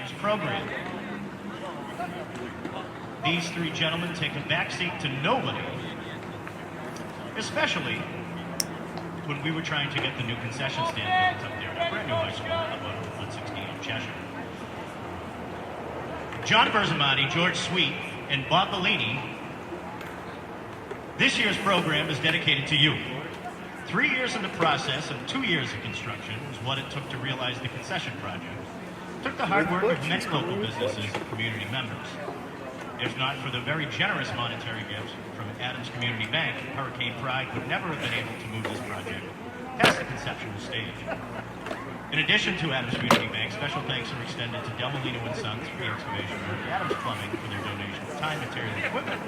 year's program. These three gentlemen take a backseat to nobody, especially when we were trying to get the new concession stand built up there at a brand new high school about 160 in Cheshire. John Berzamati, George Sweet, and Bob Bellini, this year's program is dedicated to you. 3 years in the process and 2 years of construction is what it took to realize the concession project. It took the hard work of many local businesses and community members. If not for the very generous monetary gifts from Adams Community Bank, Hurricane Pride would never have been able to move this project past the conceptual stage. In addition to Adams Community Bank, special thanks are extended to Delmolino and Sons for the excavation work, Adams Plumbing for their donation of time, material, and equipment,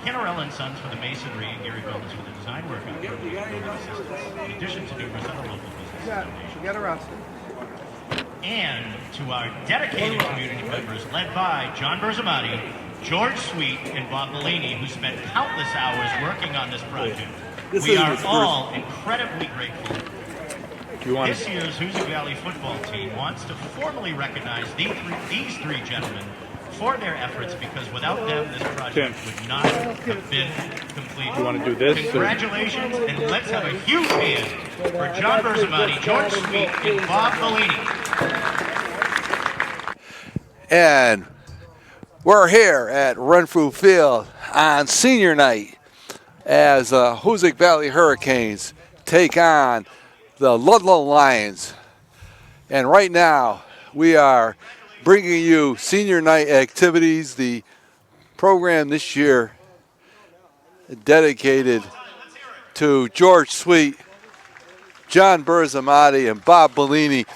Canarella and Sons for the masonry, and Gary Builders for the design work on building assistance, in addition to numerous other local business donations. And to our dedicated community members led by John Berzamati, George Sweet, and Bob Bellini, who spent countless hours working on this project. We are all incredibly grateful. This year's Hoosac Valley football team wants to formally recognize these three gentlemen for their efforts, because without them, this project would not have been completed. You want to do this? Congratulations, and let's have a huge hand for John Berzamati, George Sweet, and Bob Bellini. And we're here at Renfrew Field on senior night as Hoosac Valley Hurricanes take on the Ludlow Lions. And right now we are bringing you senior night activities. The program this year dedicated to George Sweet, John Berzamati, and Bob Bellini,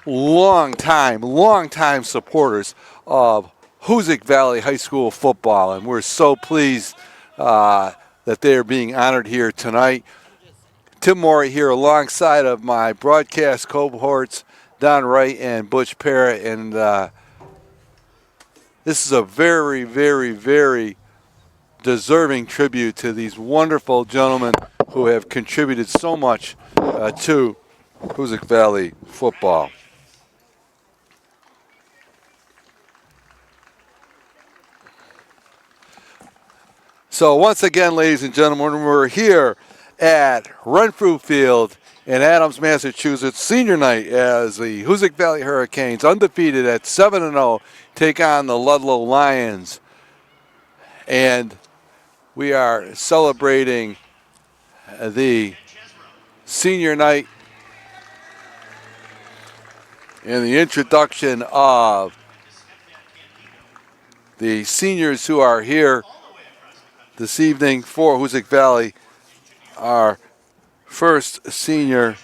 long time supporters of Hoosac Valley High School football, and we're so pleased that they are being honored here tonight. Tim Morey here alongside of my broadcast cohorts, Don Wright and Butch Parrott, and this is a very, very, very deserving tribute to these wonderful gentlemen who have contributed so much to Hoosac Valley football. So once again, ladies and gentlemen, we're here at Renfrew Field in Adams, Massachusetts, senior night as the Hoosac Valley Hurricanes, undefeated at 7-0, take on the Ludlow Lions. And we are celebrating the senior night and the introduction of the seniors who are here this evening for Hoosac Valley. Our first senior,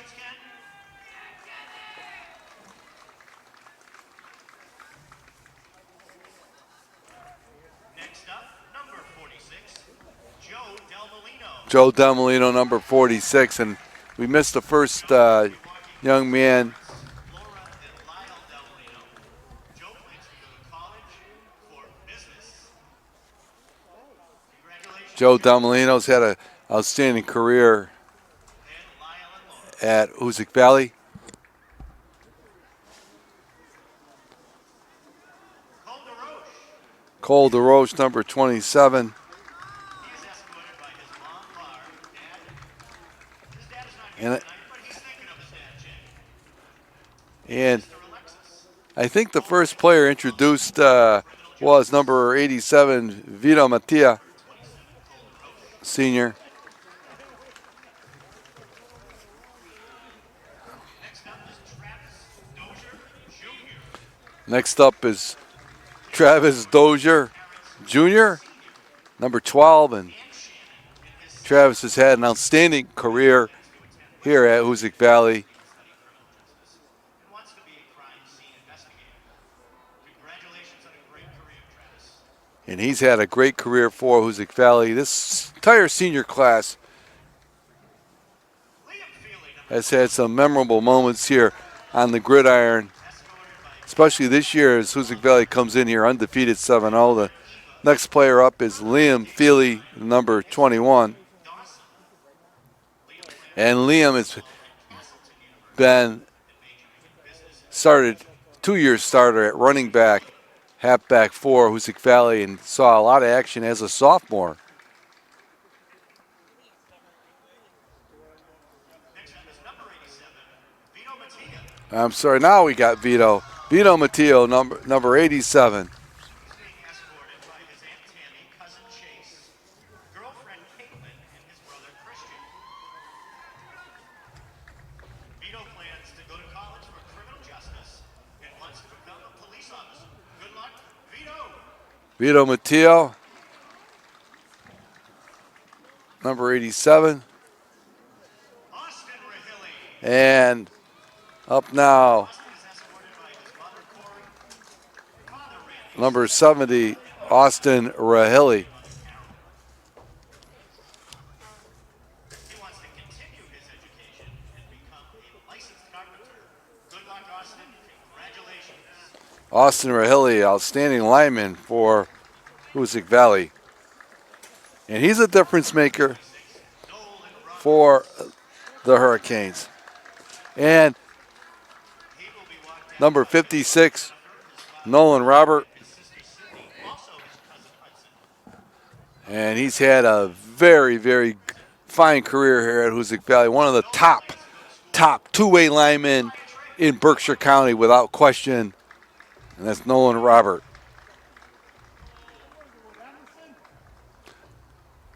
Next up, number 46, Joe Delmolino, number 46, and we missed the first young man. Joe Delmolino's had an outstanding career at Hoosac Valley. Cole DeRoche, number 27. And I think the first player introduced was number 87, Vito Mattia, senior. Next up is Travis Dozier Jr., number 12, and Travis has had an outstanding career here at Hoosac Valley. And he's had a great career for Hoosac Valley. This entire senior class has had some memorable moments here on the gridiron, especially this year as Hoosac Valley comes in here undefeated 7-0. The next player up is Liam Feely, number 21. And Liam has started 2-year starter at running back, halfback for Hoosac Valley, and saw a lot of action as a sophomore. I'm sorry, now we got Vito. Vito Matteo, number 87. Vito Matteo, number 87. And up now, number 70, Austin Rahilly. Austin Rahilly, outstanding lineman for Hoosac Valley. And he's a difference maker for the Hurricanes. And number 56, Nolan Robert. And he's had a very, very fine career here at Hoosac Valley. One of the top two-way linemen in Berkshire County without question. And that's Nolan Robert.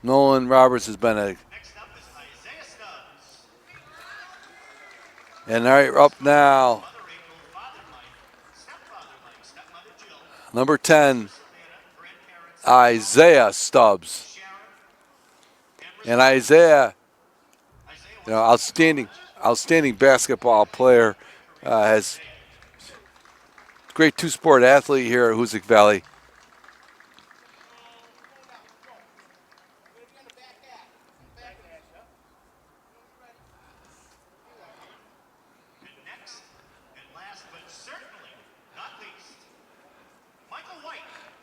Nolan Roberts has been and right up now, number 10, Isaiah Stubbs. And Isaiah, outstanding basketball player, has great two-sport athlete here at Hoosac Valley.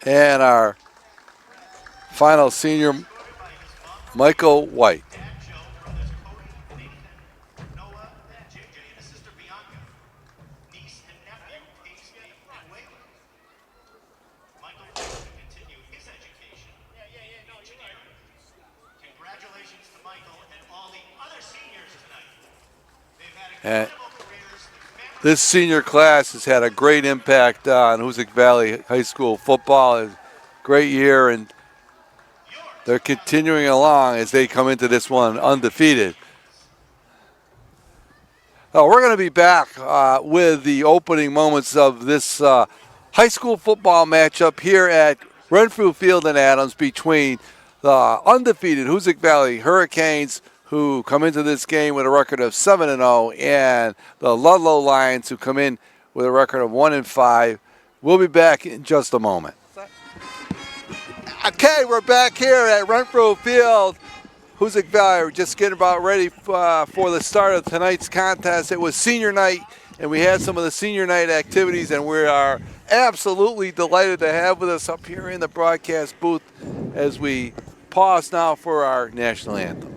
And our final senior, Michael White. And this senior class has had a great impact on Hoosac Valley High School football. Great year, and they're continuing along as they come into this one undefeated. We're going to be back with the opening moments of this high school football matchup here at Renfrew Field in Adams between the undefeated Hoosac Valley Hurricanes, who come into this game with a record of 7-0, and the Ludlow Lions, who come in with a record of 1-5. We'll be back in just a moment. Okay, we're back here at Renfrew Field. Hoosac Valley, we're just getting about ready for the start of tonight's contest. It was senior night, and we had some of the senior night activities, and we are absolutely delighted to have with us up here in the broadcast booth as we pause now for our national anthem.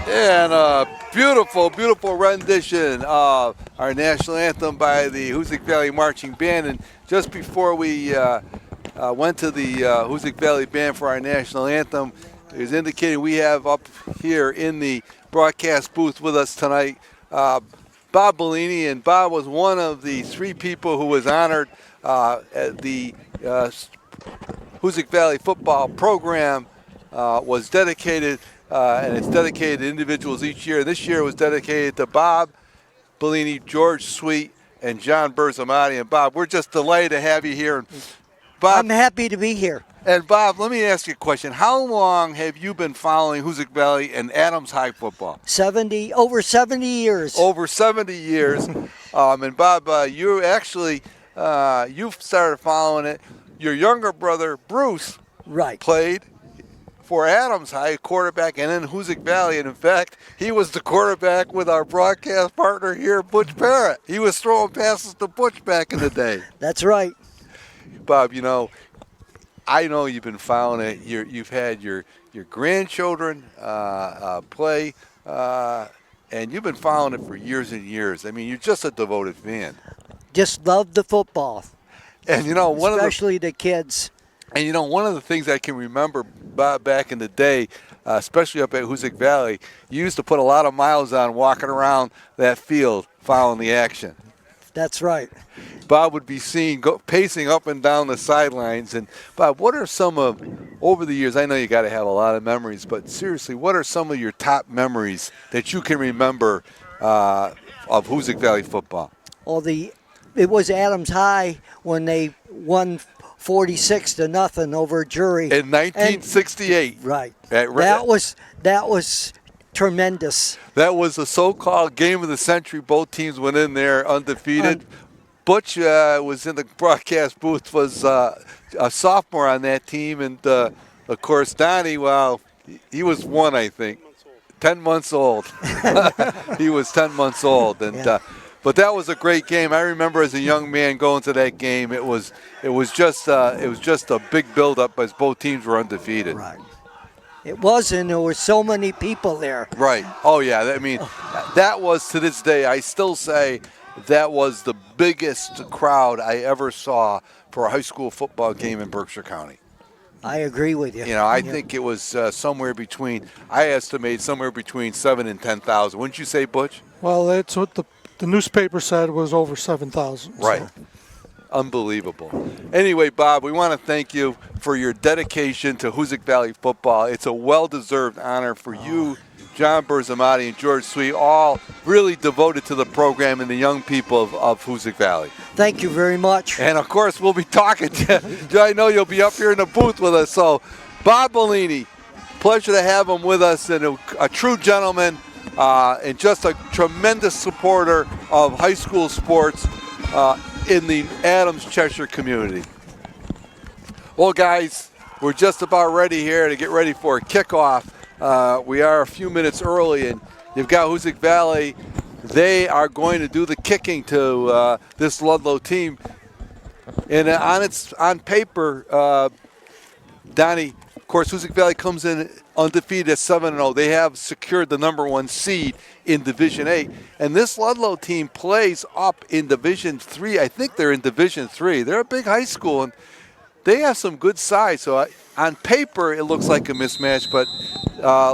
And a beautiful, beautiful rendition of our national anthem by the Hoosac Valley Marching Band. And just before we went to the Hoosac Valley Band for our national anthem. It is indicating we have up here in the broadcast booth with us tonight Bob Bellini, and Bob was one of the 3 people who was honored at the Hoosac Valley football program was dedicated, and it's dedicated to individuals each year. This year it was dedicated to Bob Bellini, George Sweet, and John Berzamati. And Bob, we're just delighted to have you here. And Bob, I'm happy to be here. And Bob, let me ask you a question. How long have you been following Hoosac Valley and Adams High football? Over 70 years. Over 70 years. And Bob, you actually, you've started following it. Your younger brother, Bruce, played for Adams High, quarterback, and then Hoosac Valley. And in fact, he was the quarterback with our broadcast partner here, Butch Parrott. He was throwing passes to Butch back in the day. That's right. Bob, you know, I know you've been following it. You've had your grandchildren play, and you've been following it for years and years. I mean, you're just a devoted fan. Just love the football. And you know, especially the kids. And you know, one of the things I can remember back in the day, especially up at Hoosac Valley, you used to put a lot of miles on walking around that field following the action. That's right. Bob would be seen pacing up and down the sidelines. And Bob, what are some of, over the years, I know you got to have a lot of memories, but seriously, what are some of your top memories that you can remember of Hoosac Valley football? Well, it was Adams High when they won 46-0 over Drury in 1968. Right. That was tremendous. That was the so-called game of the century. Both teams went in there undefeated. Butch was in the broadcast booth, was a sophomore on that team. And, of course, Donnie, well, he was 1, I think. 10 months old. He was 10 months old. And but that was a great game. I remember as a young man going to that game. It was just a big build-up as both teams were undefeated. Right. It was, and there were so many people there. Right. Oh, yeah. I mean, that was, to this day, I still say that was the biggest crowd I ever saw for a high school football game in Berkshire County. I agree with you. You know, I think it was somewhere between, I estimate somewhere between 7,000 and 10,000. Wouldn't you say, Butch? Well, that's what the newspaper said was over 7,000. Right. So. Unbelievable. Anyway, Bob, we want to thank you for your dedication to Hoosac Valley football. It's a well-deserved honor for you, John Berzamati, and George Sweet, all really devoted to the program and the young people of Hoosac Valley. Thank you very much. And, of course, we'll be talking to you. I know you'll be up here in the booth with us. So, Bob Bellini, pleasure to have him with us, and a true gentleman and just a tremendous supporter of high school sports in the Adams Cheshire community. Well, guys, we're just about ready here to get ready for a kickoff. We are a few minutes early, and you've got Hoosac Valley. They are going to do the kicking to this Ludlow team. And on paper, Donnie, of course, Hoosac Valley comes in undefeated at 7-0. They have secured the number 1 seed in Division 8. And this Ludlow team plays up in Division 3. I think they're in Division 3. They're a big high school, and they have some good size. So on paper, it looks like a mismatch, but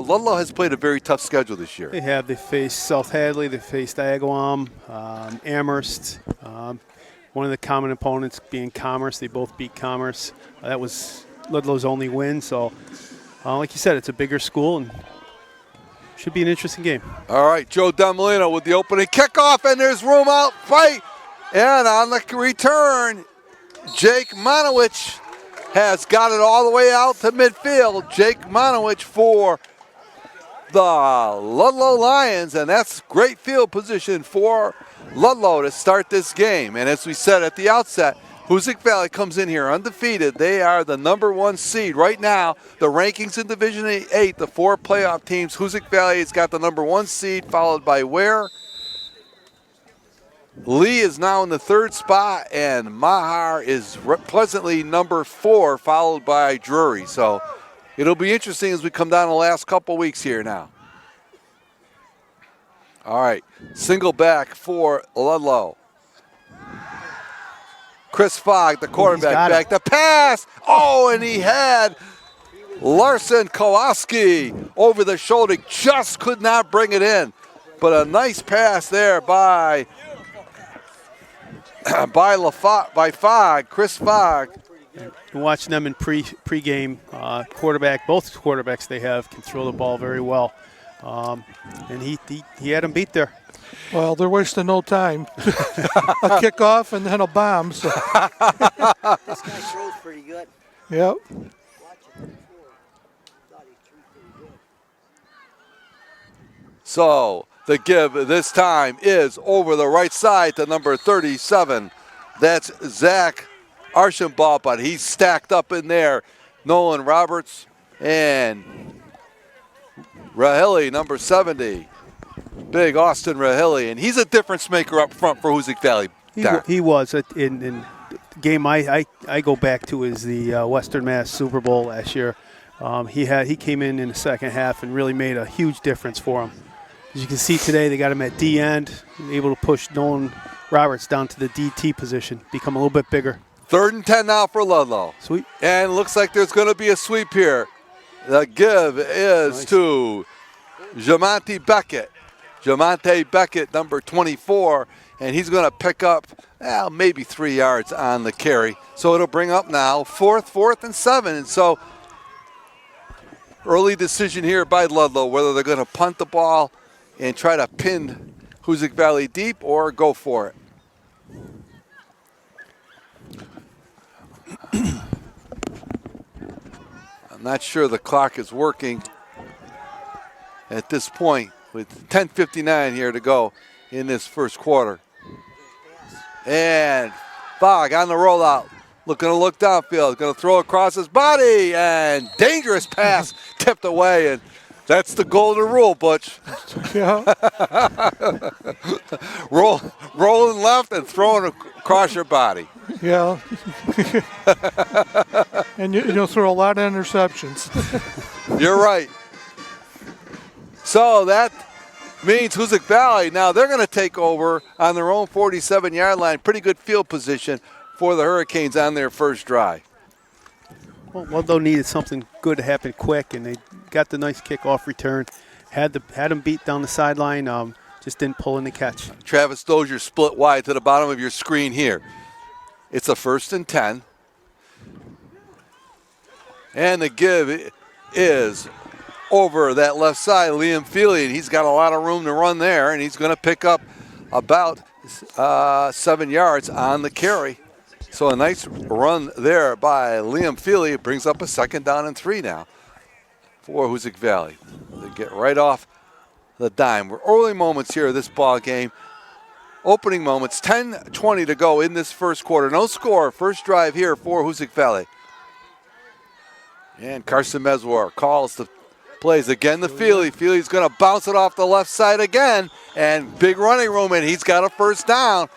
Ludlow has played a very tough schedule this year. They have. They faced South Hadley. They faced Agawam, Amherst. One of the common opponents being Commerce. They both beat Commerce. That was Ludlow's only win. So, like you said, it's a bigger school and should be an interesting game. All right, Joe Demolino with the opening kickoff, and there's room out, fight. And on the return, Jake Monowich has got it all the way out to midfield. Jake Monowich for the Ludlow Lions, and that's great field position for Ludlow to start this game. And as we said at the outset, Hoosac Valley comes in here undefeated. They are the number 1 seed right now. The rankings in Division 8, the 4 playoff teams. Hoosac Valley has got the number 1 seed, followed by Ware. Lee is now in the 3rd spot, and Mahar is pleasantly number 4, followed by Drury. So it'll be interesting as we come down the last couple weeks here now. All right, single back for Ludlow. Chris Fogg, the quarterback, got back it. the pass. Oh, and he had Larson Kowalski over the shoulder. Just could not bring it in. But a nice pass there by Fogg, Chris Fogg. Watching them in pregame, both quarterbacks they have can throw the ball very well. And he had him beat there. Well, they're wasting no time. A kickoff and then a bomb. So. This guy throws pretty good. Yep. Watch it. Thought he threw pretty good. So the give this time is over the right side to number 37. That's Zach Archambault, but he's stacked up in there. Nolan Roberts and Rahili, number 70. Big Austin Rahili, and he's a difference maker up front for Hoosac Valley. He was in the game I go back to is the Western Mass Super Bowl last year. He came in the second half and really made a huge difference for him. As you can see today, they got him at D end, able to push Nolan Roberts down to the DT position, become a little bit bigger. 3rd and 10 now for Ludlow. Sweet. And looks like there's going to be a sweep here. The give is to Jamonte Beckett. Jamonte Beckett, number 24, and he's going to pick up maybe 3 yards on the carry. So it'll bring up now 4th and 7. And so early decision here by Ludlow whether they're going to punt the ball and try to pin Hoosac Valley deep or go for it. I'm not sure the clock is working at this point with 10:59 here to go in this first quarter. And Fogg on the rollout, looking to look downfield, going to throw across his body, and dangerous pass tipped away, and that's the golden rule, Butch. Yeah. Rolling left and throwing across your body. Yeah. And you'll throw a lot of interceptions. You're right. So that means Hoosac Valley, now they're going to take over on their own 47-yard line. Pretty good field position for the Hurricanes on their first drive. Well, Ludlow needed something good to happen quick, and they got the nice kickoff return. Had him beat down the sideline, just didn't pull in the catch. Travis Dozier split wide to the bottom of your screen here. It's a 1st and 10. And the give is over that left side, Liam Feely, and he's got a lot of room to run there, and he's going to pick up about 7 yards on the carry. So a nice run there by Liam Feely. It brings up a 2nd down and 3 now for Hoosac Valley. They get right off the dime. We're early moments here of this ball game. Opening moments, 10:20 to go in this first quarter. No score, first drive here for Hoosac Valley. And Carson Meswar calls the plays again to Feely. Feely's going to bounce it off the left side again, and big running room, and he's got a 1st down.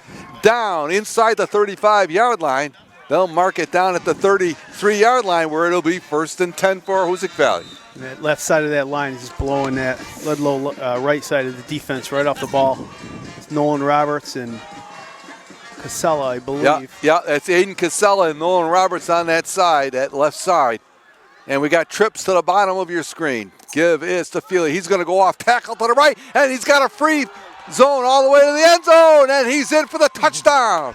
Down inside the 35-yard line. They'll mark it down at the 33-yard line where it'll be 1st and 10 for Hoosac Valley. And that left side of that line is just blowing that Ludlow right side of the defense right off the ball. It's Nolan Roberts and Casella, I believe. Yeah, that's Aiden Casella and Nolan Roberts on that side, that left side. And we got trips to the bottom of your screen. Give is to Feely. He's going to go off tackle to the right, and he's got a free zone all the way to the end zone, and he's in for the touchdown.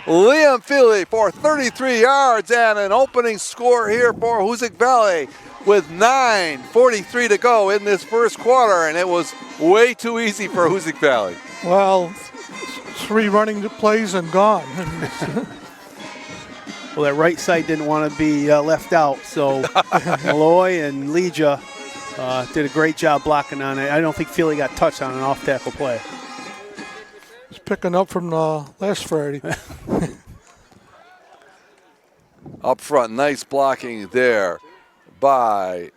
Liam Feely for 33 yards and an opening score here for Hoosac Valley with 9:43 to go in this first quarter, and it was way too easy for Hoosac Valley. Well, 3 running plays and gone. Well, that right side didn't want to be left out, so Malloy and Legia did a great job blocking on it. I don't think Feely got touched on an off-tackle play. It's picking up from last Friday. Up front, nice blocking there by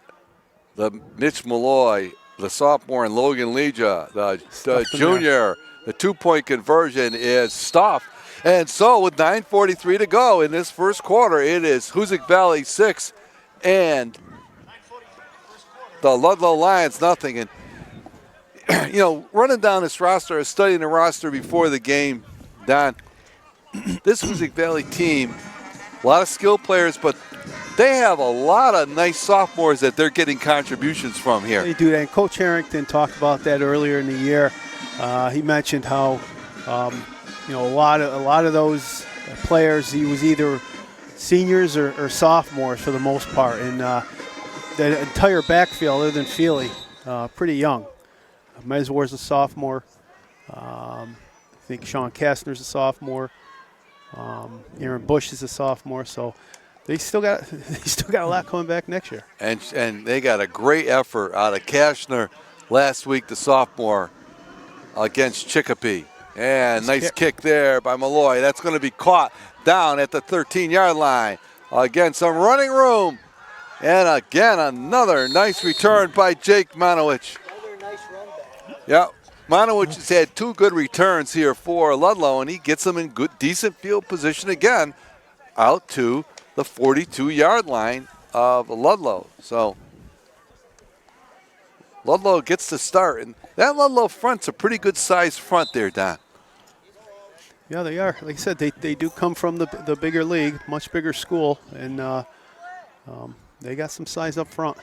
the Mitch Malloy, the sophomore, and Logan Legia, the junior. The 2-point conversion is stuffed. And so with 9:43 to go in this first quarter, it is Hoosac Valley 6 and the Ludlow Lions nothing. And, running down this roster, studying the roster before the game, Don, this Hoosac Valley team, a lot of skilled players, but they have a lot of nice sophomores that they're getting contributions from here. They do that. And Coach Harrington talked about that earlier in the year. He mentioned how, a lot of those players, he was either seniors or sophomores for the most part. And the entire backfield, other than Feely, pretty young. Meswar's a sophomore. I think Sean Kastner's a sophomore. Aaron Bush is a sophomore. So they still got a lot coming back next year. And they got a great effort out of Kastner last week, the sophomore, against Chicopee. And nice kick there by Malloy. That's going to be caught down at the 13-yard line. Again, some running room. And again, another nice return by Jake Monowich. Another nice run back. Yep. Monowich has had 2 good returns here for Ludlow, and he gets them in good, decent field position again out to the 42-yard line of Ludlow. So Ludlow gets the start, and that Ludlow front's a pretty good sized front there, Don. Yeah, they are. Like I said, they do come from the bigger league, much bigger school, and they got some size up front.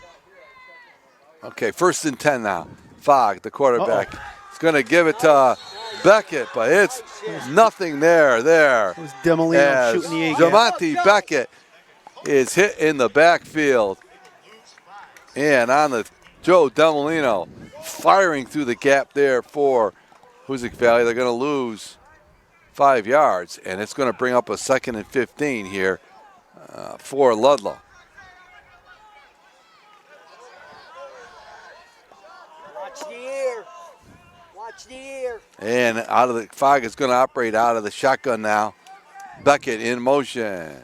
Okay, 1st and 10 now. Fogg, the quarterback, is going to give it to Beckett, but it's nothing there. It was Demolino shooting the A-gap. Jamonte Beckett is hit in the backfield. And on the Joe Demolino firing through the gap there for Hoosac Valley. They're going to lose 5 yards, and it's going to bring up a 2nd and 15 here for Ludlow. Watch the ear. Watch the ear. And out of the Fogg is going to operate out of the shotgun now. Beckett in motion.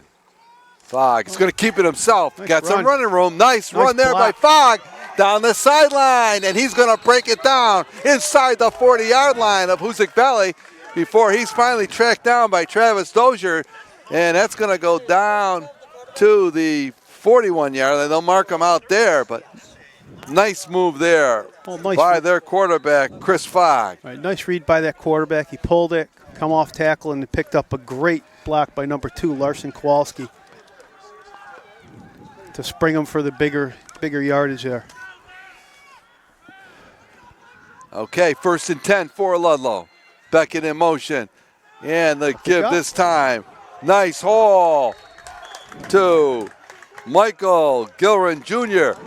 Fogg is going to keep it himself. Nice Got some run. running room. Nice run there block. by Fogg down the sideline. And he's going to break it down inside the 40-yard line of Hoosac Valley before he's finally tracked down by Travis Dozier. And that's going to go down to the 41-yard line. They'll mark him out there, but nice move there by their quarterback, Chris Fogg. All right, nice read by that quarterback. He pulled it, come off tackle, and picked up a great block by number 2, Larson Kowalski, to spring him for the bigger yardage there. Okay, 1st and 10 for Ludlow. Beckett in motion. And the give this time. Nice haul to Michael Gilren Jr.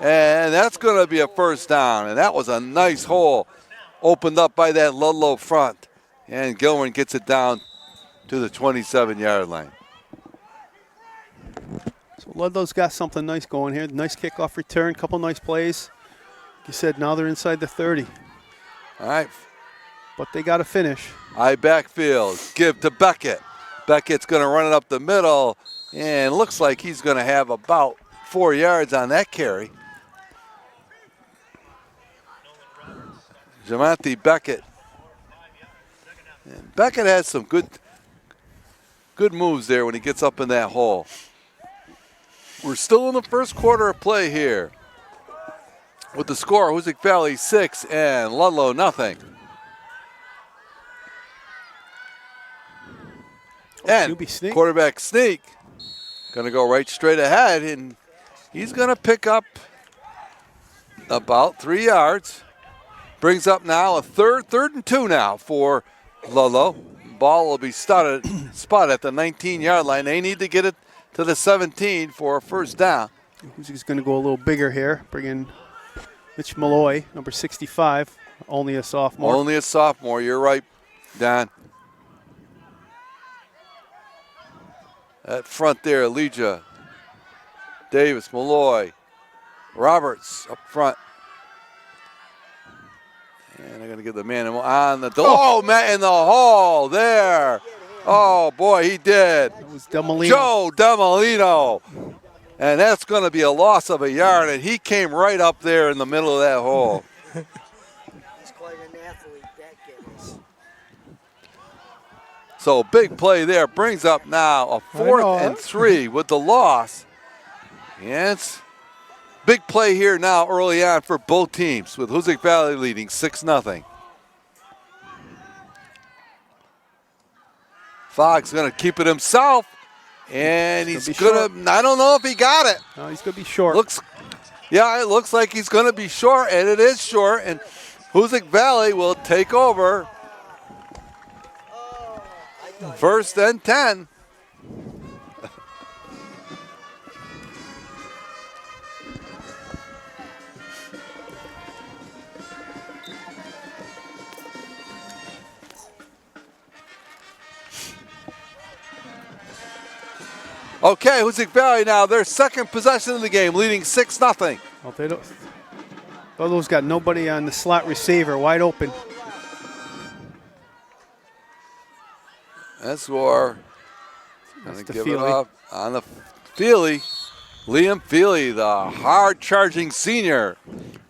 And that's going to be a 1st down. And that was a nice hole opened up by that Ludlow front. And Gilren gets it down to the 27-yard line. So Ludlow's got something nice going here. Nice kickoff return, couple nice plays. Like you said, now they're inside the 30. All right. But they got to finish. High backfield. Give to Beckett. Beckett's going to run it up the middle. And looks like he's going to have about 4 yards on that carry. Jamonte Beckett. And Beckett has some good moves there when he gets up in that hole. We're still in the first quarter of play here. With the score, Hoosac Valley 6 and Ludlow nothing. And quarterback sneak. Going to go right straight ahead, and he's going to pick up about 3 yards. Brings up now a third and 2 now for Ludlow. Ball will be spot at the 19-yard line. They need to get it to the 17 for a 1st down. He's going to go a little bigger here. Bring in Mitch Malloy, number 65, only a sophomore. Only a sophomore. You're right, Don. At front there, Elijah, Davis, Malloy, Roberts up front. And they're going to give the man on the Matt in the hole there. Oh, boy, he did. It was Demolino. Joe Demolino. And that's going to be a loss of a yard, and he came right up there in the middle of that hole. He's quite an athlete, that kid is. So big play there. Brings up now a 4th and 3 with the loss. And it's big play here now early on for both teams with Hoosac Valley leading 6-0. Fogg's going to keep it himself. And he's going to, I don't know if he got it. No, he's going to be short. It looks like he's going to be short, and it is short. And Hoosac Valley will take over. 1st and 10. Okay, Hoosac Valley now, their second possession of the game, leading 6-0. Well, they don't. Ludlow's got nobody on the slot receiver, wide open. That's War. That's Gonna the give Feely. it up on the Feely. Liam Feely, the hard-charging senior.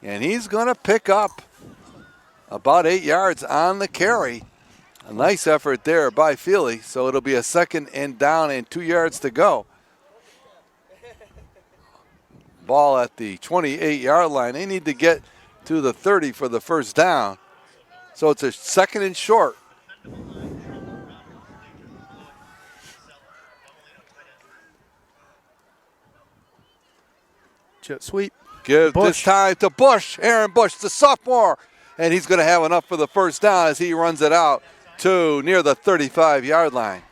And he's going to pick up about 8 yards on the carry. A nice effort there by Feely. So it'll be a 2nd and down and 2 yards to go. Ball at the 28-yard line. They need to get to the 30 for the first down. So it's a 2nd and short. Jet sweep. Give Bush. this time to Bush, Aaron Bush, the sophomore. And he's going to have enough for the first down as he runs it out to near the 35-yard line.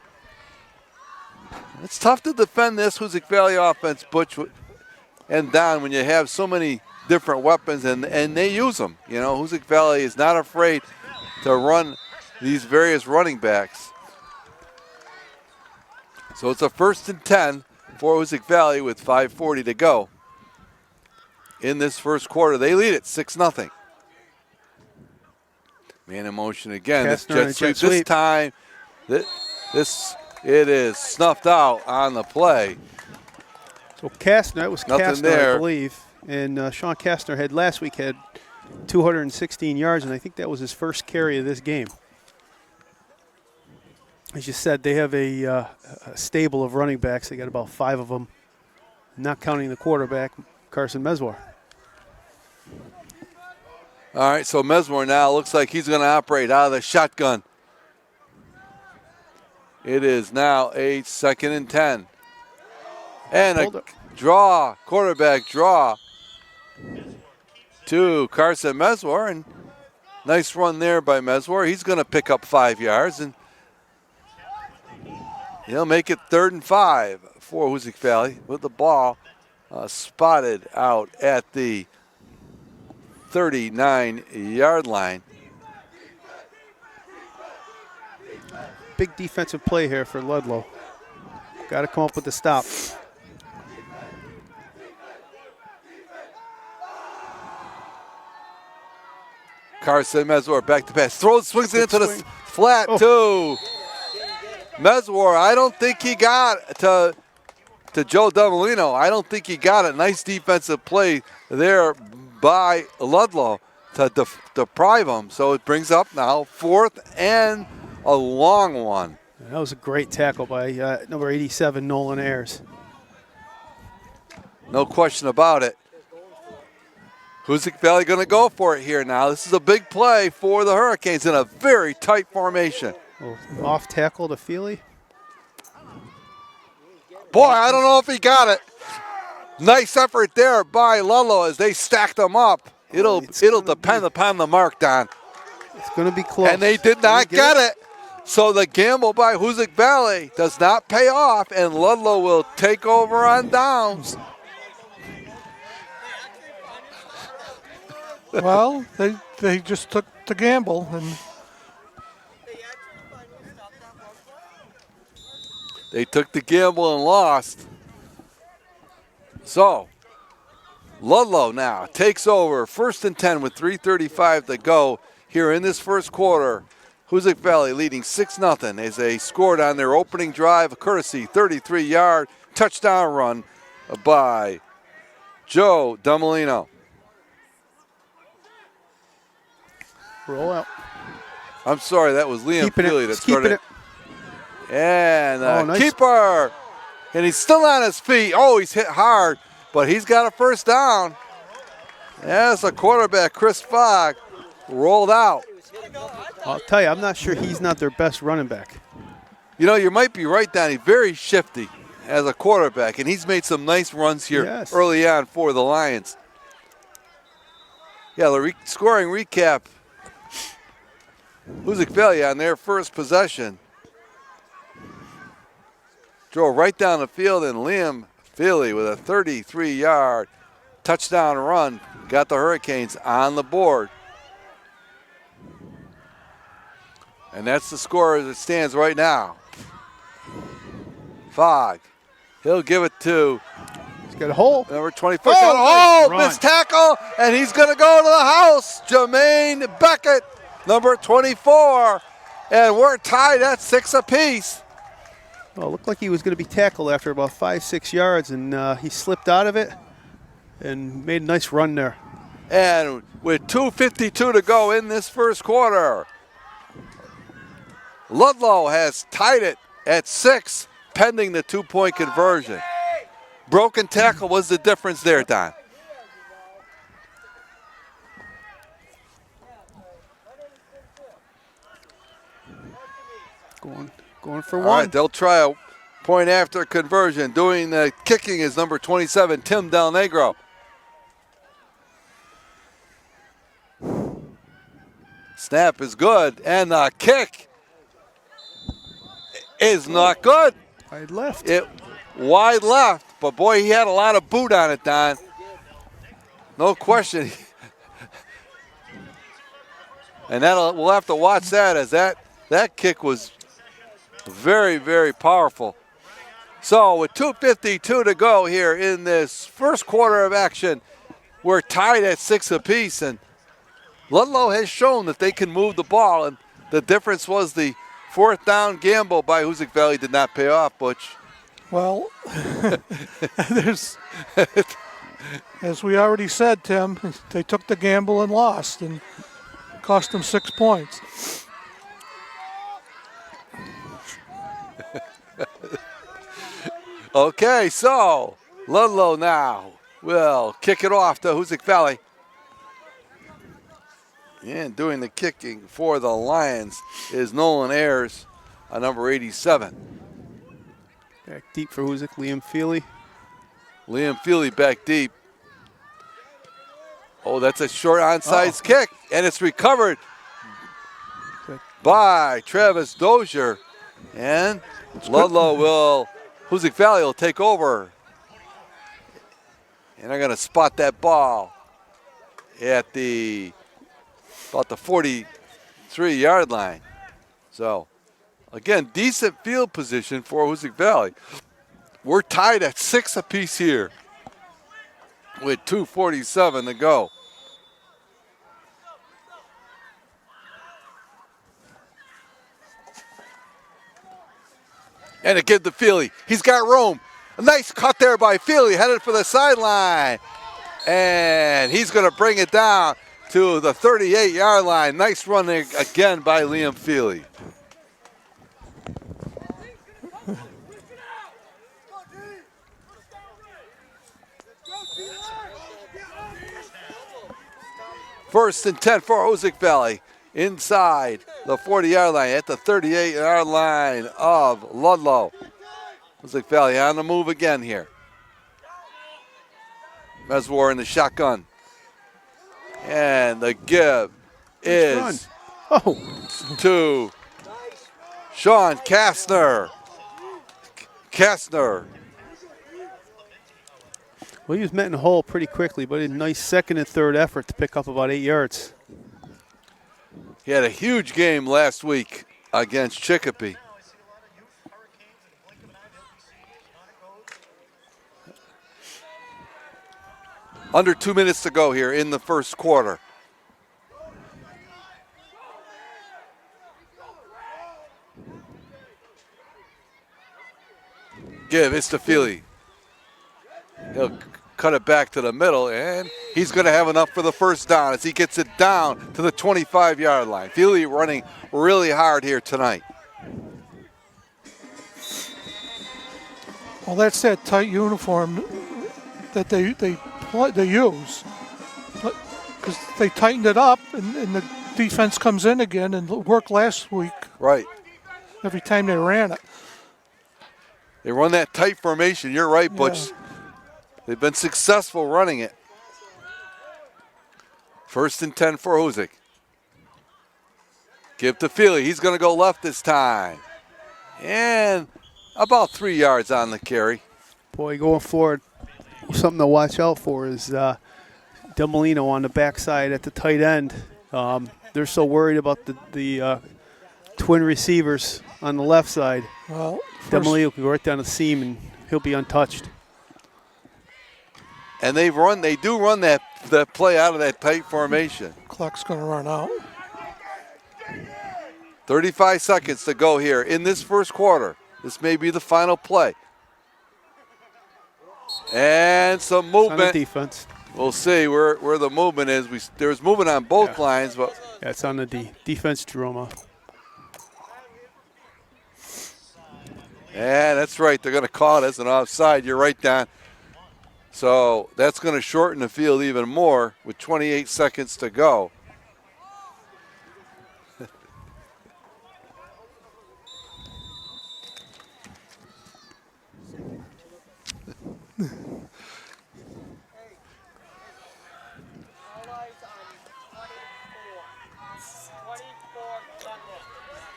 It's tough to defend this Hoosac Valley offense, Butch and Don, when you have so many different weapons and they use them. You know, Hoosac Valley is not afraid to run these various running backs. So it's a 1st and 10 for Hoosac Valley with 5:40 to go. In this first quarter, they lead it 6-0. Man in motion again. This jet sweep. This time, it is snuffed out on the play. So Kastner, that was Nothing Kastner, there. I believe. And Sean Kastner had last week had 216 yards, and I think that was his first carry of this game. As you said, they have a stable of running backs. They got about 5 of them, not counting the quarterback, Carson Meswar. All right, so Mesmore now looks like he's going to operate out of the shotgun. It is now a 2nd and 10. And a draw, quarterback draw to Carson Meswar. And nice run there by Meswar. He's going to pick up 5 yards, and he'll make it 3rd and 5 for Hoosac Valley with the ball spotted out at the 39-yard line. Big defensive play here for Ludlow. Got to come up with the stop. Carson Meswar back to pass. Throws, swings it into the flat to Meswar. I don't think he got to Joe Domolino. I don't think he got it. Nice defensive play there by Ludlow to deprive him. So it brings up now 4th and a long one. That was a great tackle by number 87, Nolan Ayers. No question about it. Hoosac Valley going to go for it here now. This is a big play for the Hurricanes in a very tight formation. Off tackle to Feely. Boy, I don't know if he got it. Nice effort there by Ludlow as they stacked them up. It'll depend upon the mark, Don. It's going to be close. And they did not get it. So the gamble by Hoosac Valley does not pay off, and Ludlow will take over on downs. Well, they just took the gamble, and they took the gamble and lost. So Ludlow now takes over 1st and 10 with 3:35 to go here in this first quarter. Hoosac Valley leading 6-0 as they scored on their opening drive, a courtesy 33-yard touchdown run by Joe Domolino. Roll out. I'm sorry, that was Liam Feely that scored it. And nice. Keeper. And he's still on his feet. Oh, he's hit hard, but he's got a first down. As the quarterback, Chris Fogg, rolled out. I'll tell you, I'm not sure he's not their best running back. You know, you might be right, Donnie. Very shifty as a quarterback, and he's made some nice runs here early on for the Lions. Yeah, the scoring recap. Hoosac Valley on their first possession drove right down the field, and Liam Feely with a 33-yard touchdown run got the Hurricanes on the board. And that's the score as it stands right now. Fogg. He'll give it to. He's got a hole. Number 24. Missed tackle, and he's going to go to the house. Jermaine Beckett, number 24. And we're tied at 6 apiece. Well, it looked like he was going to be tackled after about 5-6 yards, and he slipped out of it and made a nice run there. And with 2:52 to go in this first quarter, Ludlow has tied it at 6, pending the 2-point conversion. Broken tackle was the difference there, Don. Going for All one. right, they'll try a point after conversion. Doing the kicking is number 27, Tim Del Negro. Snap is good, and the kick is not good. Wide left. Wide left, but boy, he had a lot of boot on it, Don. No question. And we'll have to watch that, as that kick was very, very powerful. So with 2:52 to go here in this first quarter of action, we're tied at 6 apiece, and Ludlow has shown that they can move the ball, and the difference was the 4th down gamble by Hoosac Valley did not pay off, Butch. Well, as we already said, Tim, they took the gamble and lost, and cost them 6 points. Okay, so Ludlow now will kick it off to Hoosac Valley. And doing the kicking for the Lions is Nolan Ayers, number 87. Back deep for Hoosac, Liam Feely. Liam Feely back deep. Oh, that's a short onside kick, and it's recovered by Travis Dozier. And Hoosac Valley will take over. And they're going to spot that ball at about the 43-yard line. So, again, decent field position for Hoosac Valley. We're tied at 6 apiece here with 2:47 to go. And it gives to Feely. He's got room. A nice cut there by Feely, headed for the sideline. And he's going to bring it down to the 38-yard line. Nice run again by Liam Feely. First and 10 for Hoosac Valley. Inside the 40-yard line at the 38-yard line of Ludlow. Hoosac Valley on the move again here. Meswar in the shotgun. And the give is to Sean Kastner. Well, he was met in the hole pretty quickly, but a nice second and third effort to pick up about 8 yards. He had a huge game last week against Chicopee. Under 2 minutes to go here in the first quarter. Give, it's to Feely. He'll cut it back to the middle, and he's going to have enough for the first down as he gets it down to the 25-yard line. Feely running really hard here tonight. Well, that's that tight uniform that they use. Because they tightened it up, and the defense comes in again and worked last week. Right. every time they ran it. They run that tight formation. You're right, Butch. Yeah. They've been successful running it. 1st and 10 for Hoosac. Give to Feely. He's going to go left this time. And about 3 yards on the carry. Boy, going forward, something to watch out for is Demolino on the backside at the tight end. They're so worried about the twin receivers on the left side. Well, Demolino can go right down the seam and he'll be untouched. And they do run that play out of that tight formation. clock's going to run out. 35 seconds to go here in this first quarter. This may be the final play. And some On movement. the defense. We'll see where the movement is. There's movement on both lines, but Yeah, it's on the defense drama. yeah, that's right. They're going to call it as an offside. You're right, Don. So that's going to shorten the field even more with 28 seconds to go.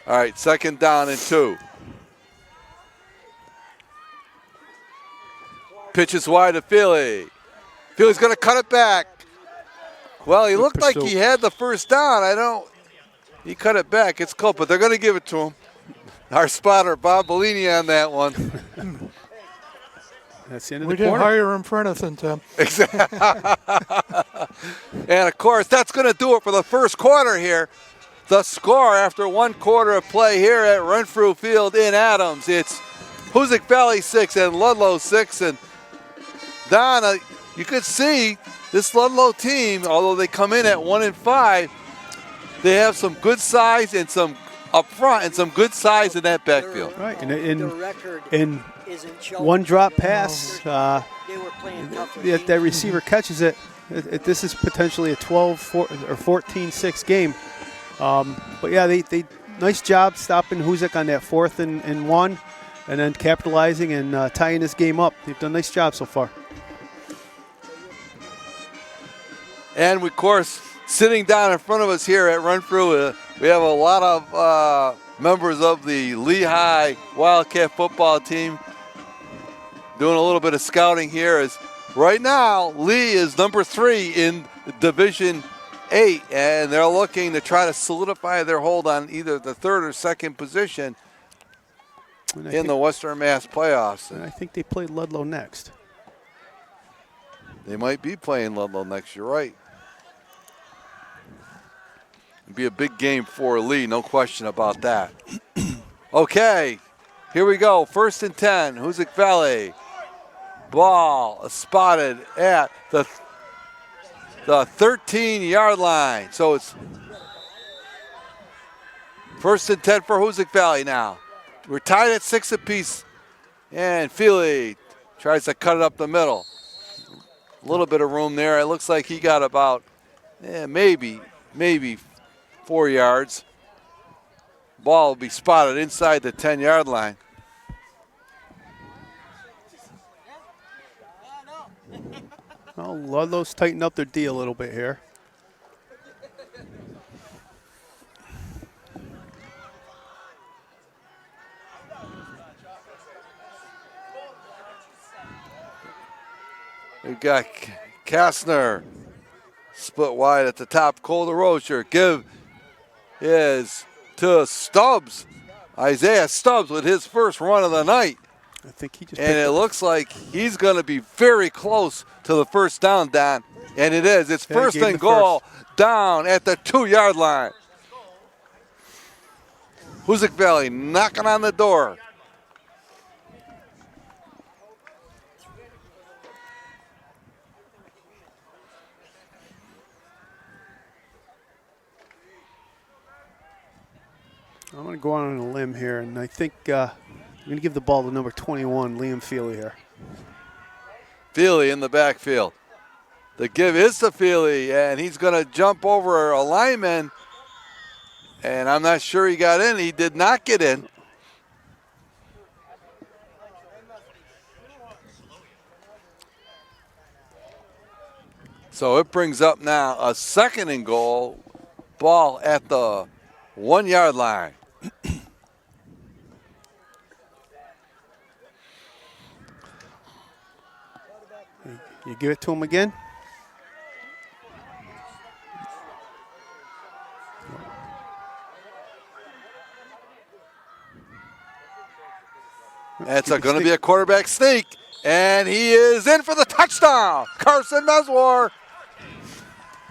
All right, 2nd down and 2. Pitch is wide to Feely. Feely's going to cut it back. Well, he looked like he had the first down. He cut it back. It's close, but they're going to give it to him. Our spotter, Bob Bellini, on that one. That's the end of We the didn't quarter. hire him for anything, Tim. And, of course, that's going to do it for the first quarter here. The score after 1 quarter of play here at Renfrew Field in Adams. It's Hoosac Valley 6 and Ludlow 6. And, Don, you could see this Ludlow team, although they come in at 1-5, they have some good size and some up front and some good size in that backfield. Right, The and record in isn't showing. one drop pass, They were playing tougher that receiver catches it. This is potentially a 12 or 14-6 game. But yeah, they nice job stopping Hoosac on that 4th and 1, and then capitalizing and tying this game up. They've done a nice job so far. And, of course, sitting down in front of us here at Renfrew, we have a lot of members of the Lehigh Wildcat football team doing a little bit of scouting here. As right now, Lee is number 3 in Division 8, and they're looking to try to solidify their hold on either the 3rd or 2nd position in the Western Mass playoffs. And I think they played Ludlow next. They might be playing Ludlow next, you're right. It'd be a big game for Lee, no question about that. Okay, here we go. 1st and 10, Hoosac Valley. Ball spotted at the 13-yard line. So it's 1st and 10 for Hoosac Valley now. We're tied at 6 apiece. And Feely tries to cut it up the middle. A little bit of room there. It looks like he got about maybe 4 yards. Ball will be spotted inside the 10-yard line. Well, Ludlow's tightened up their D a little bit here. We've got Kastner split wide at the top. Cole DeRocher. Give is to Stubbs. Isaiah Stubbs with his first run of the night. I think he just And it looks like he's going to be very close to the first down, Don. And it is. It's Yeah, he first gave him and the goal down at the 2-yard line. Hoosac Valley knocking on the door. I'm going to go out on a limb here, and I think I'm going to give the ball to number 21, Liam Feely here. Feely in the backfield. The give is to Feely, and he's going to jump over a lineman. And I'm not sure he got in. He did not get in. So it brings up now a 2nd and goal. Ball at the 1 yard line. You give it to him again? It's going to be a quarterback sneak, and he is in for the touchdown. Carson Meswar.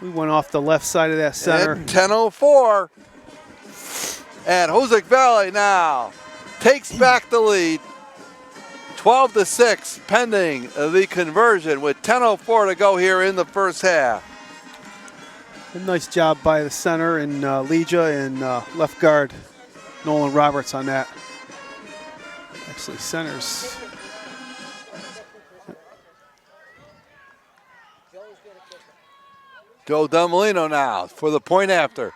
We went off the left side of that center. At 10:04. And Hoosac Valley now takes back the lead. 12-6 pending the conversion with 10:04 to go here in the first half. A nice job by the center and Legia and left guard Nolan Roberts on that. Actually, centers. Joe Demolino now for the point after.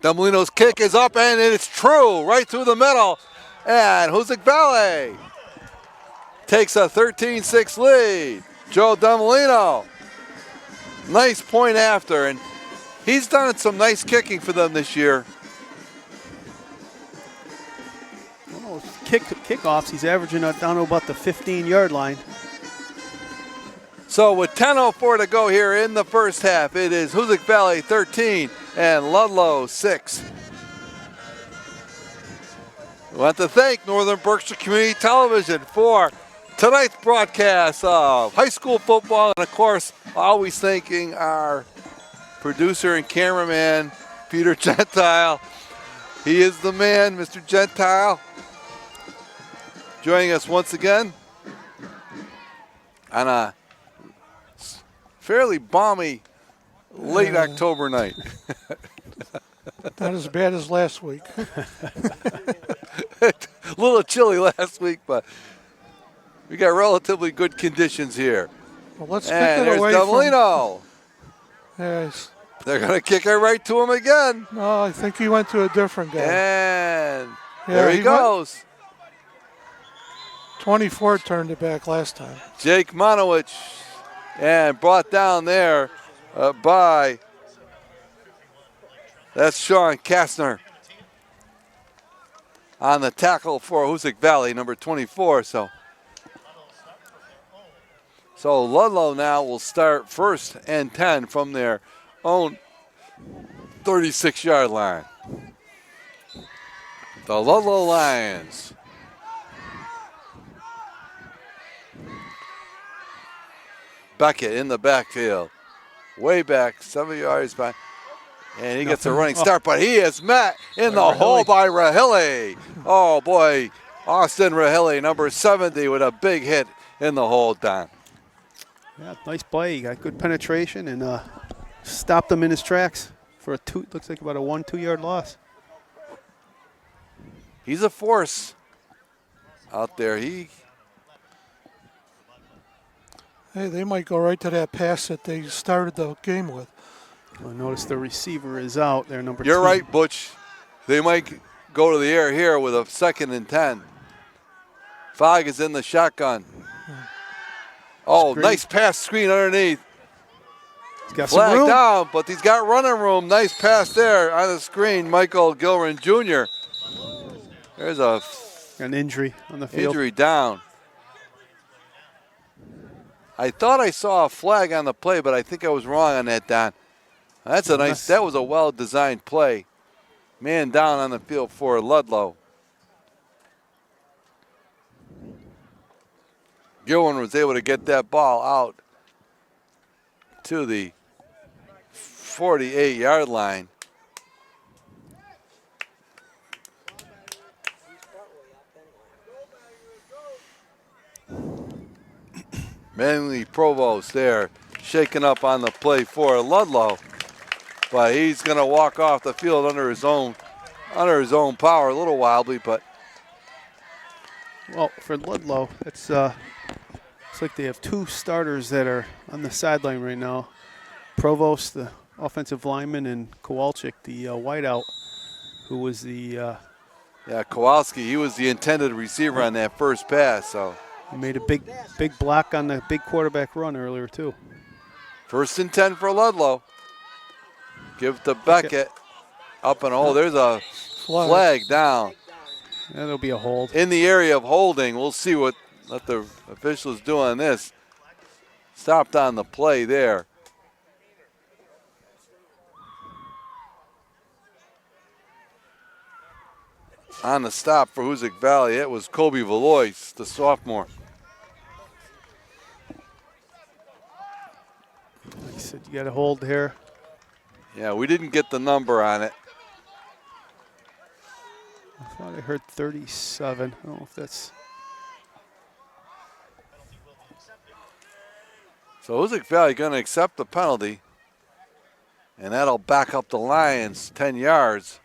Demolino's kick is up, and it's true, right through the middle. And Hoosac Valley takes a 13-6 lead. Joe Demolino, nice point after, and he's done some nice kicking for them this year. Well, kickoffs, he's averaging down to about the 15-yard line. So with 10:04 to go here in the first half, it is Hoosac Valley 13 and Ludlow 6. We want to thank Northern Berkshire Community Television for tonight's broadcast of high school football, and of course, always thanking our producer and cameraman, Peter Gentile. He is the man, Mr. Gentile, joining us once again on a fairly balmy late October night. Not as bad as last week. A little chilly last week, but we got relatively good conditions here. Well, let's kick And it there's away Demolino. Yes. They're going to kick it right to him again. No, I think he went to a different guy. And Yeah, there he goes. 24 turned it back last time. Jake Monowich, and brought down there by, that's Sean Kastner on the tackle for Hoosac Valley, number 24. So Ludlow now will start 1st and 10 from their own 36-yard line. The Ludlow Lions. Beckett in the backfield. Way back, 7 yards back. And he gets a running start, but he is met in the hole by Rahilly. Oh, boy. Austin Rahilly, number 70, with a big hit in the hole, Don. Yeah, nice play. He got good penetration and stopped him in his tracks for looks like about a 1-2 yard loss. He's a force out there. Hey, they might go right to that pass that they started the game with. Well, notice the receiver is out there, number 2. You're right, Butch. They might go to the air here with a 2nd and 10. Fogg is in the shotgun. Oh, Screen. Nice pass screen underneath. He's got some Flag room. down, but he's got running room. Nice pass there on the screen. Michael Gilren Jr. There's An injury on the field. injury down. I thought I saw a flag on the play, but I think I was wrong on that, Don. That was a well-designed play. Man down on the field for Ludlow. Gillen was able to get that ball out to the 48-yard line. Manly Provost there shaking up on the play for Ludlow, but he's going to walk off the field under his own power, a little wildly, but Well, for Ludlow, it's like they have 2 starters that are on the sideline right now. Provost, the offensive lineman, and Kowalczyk, the wideout, who was the Kowalski, he was the intended receiver on that first pass. So He made a big block on the big quarterback run earlier too. 1st and 10 for Ludlow. Give it to Beckett. Up and there's a flag down. That'll be a hold. In the area of holding. We'll see what the officials do on this. Stopped on the play there. On the stop for Hoosac Valley, it was Kobe Valois, the sophomore. Like I said, you got to hold here. Yeah, we didn't get the number on it. I thought I heard 37. I don't know if that's. So Hoosac Valley going to accept the penalty, and that'll back up the Lions 10 yards.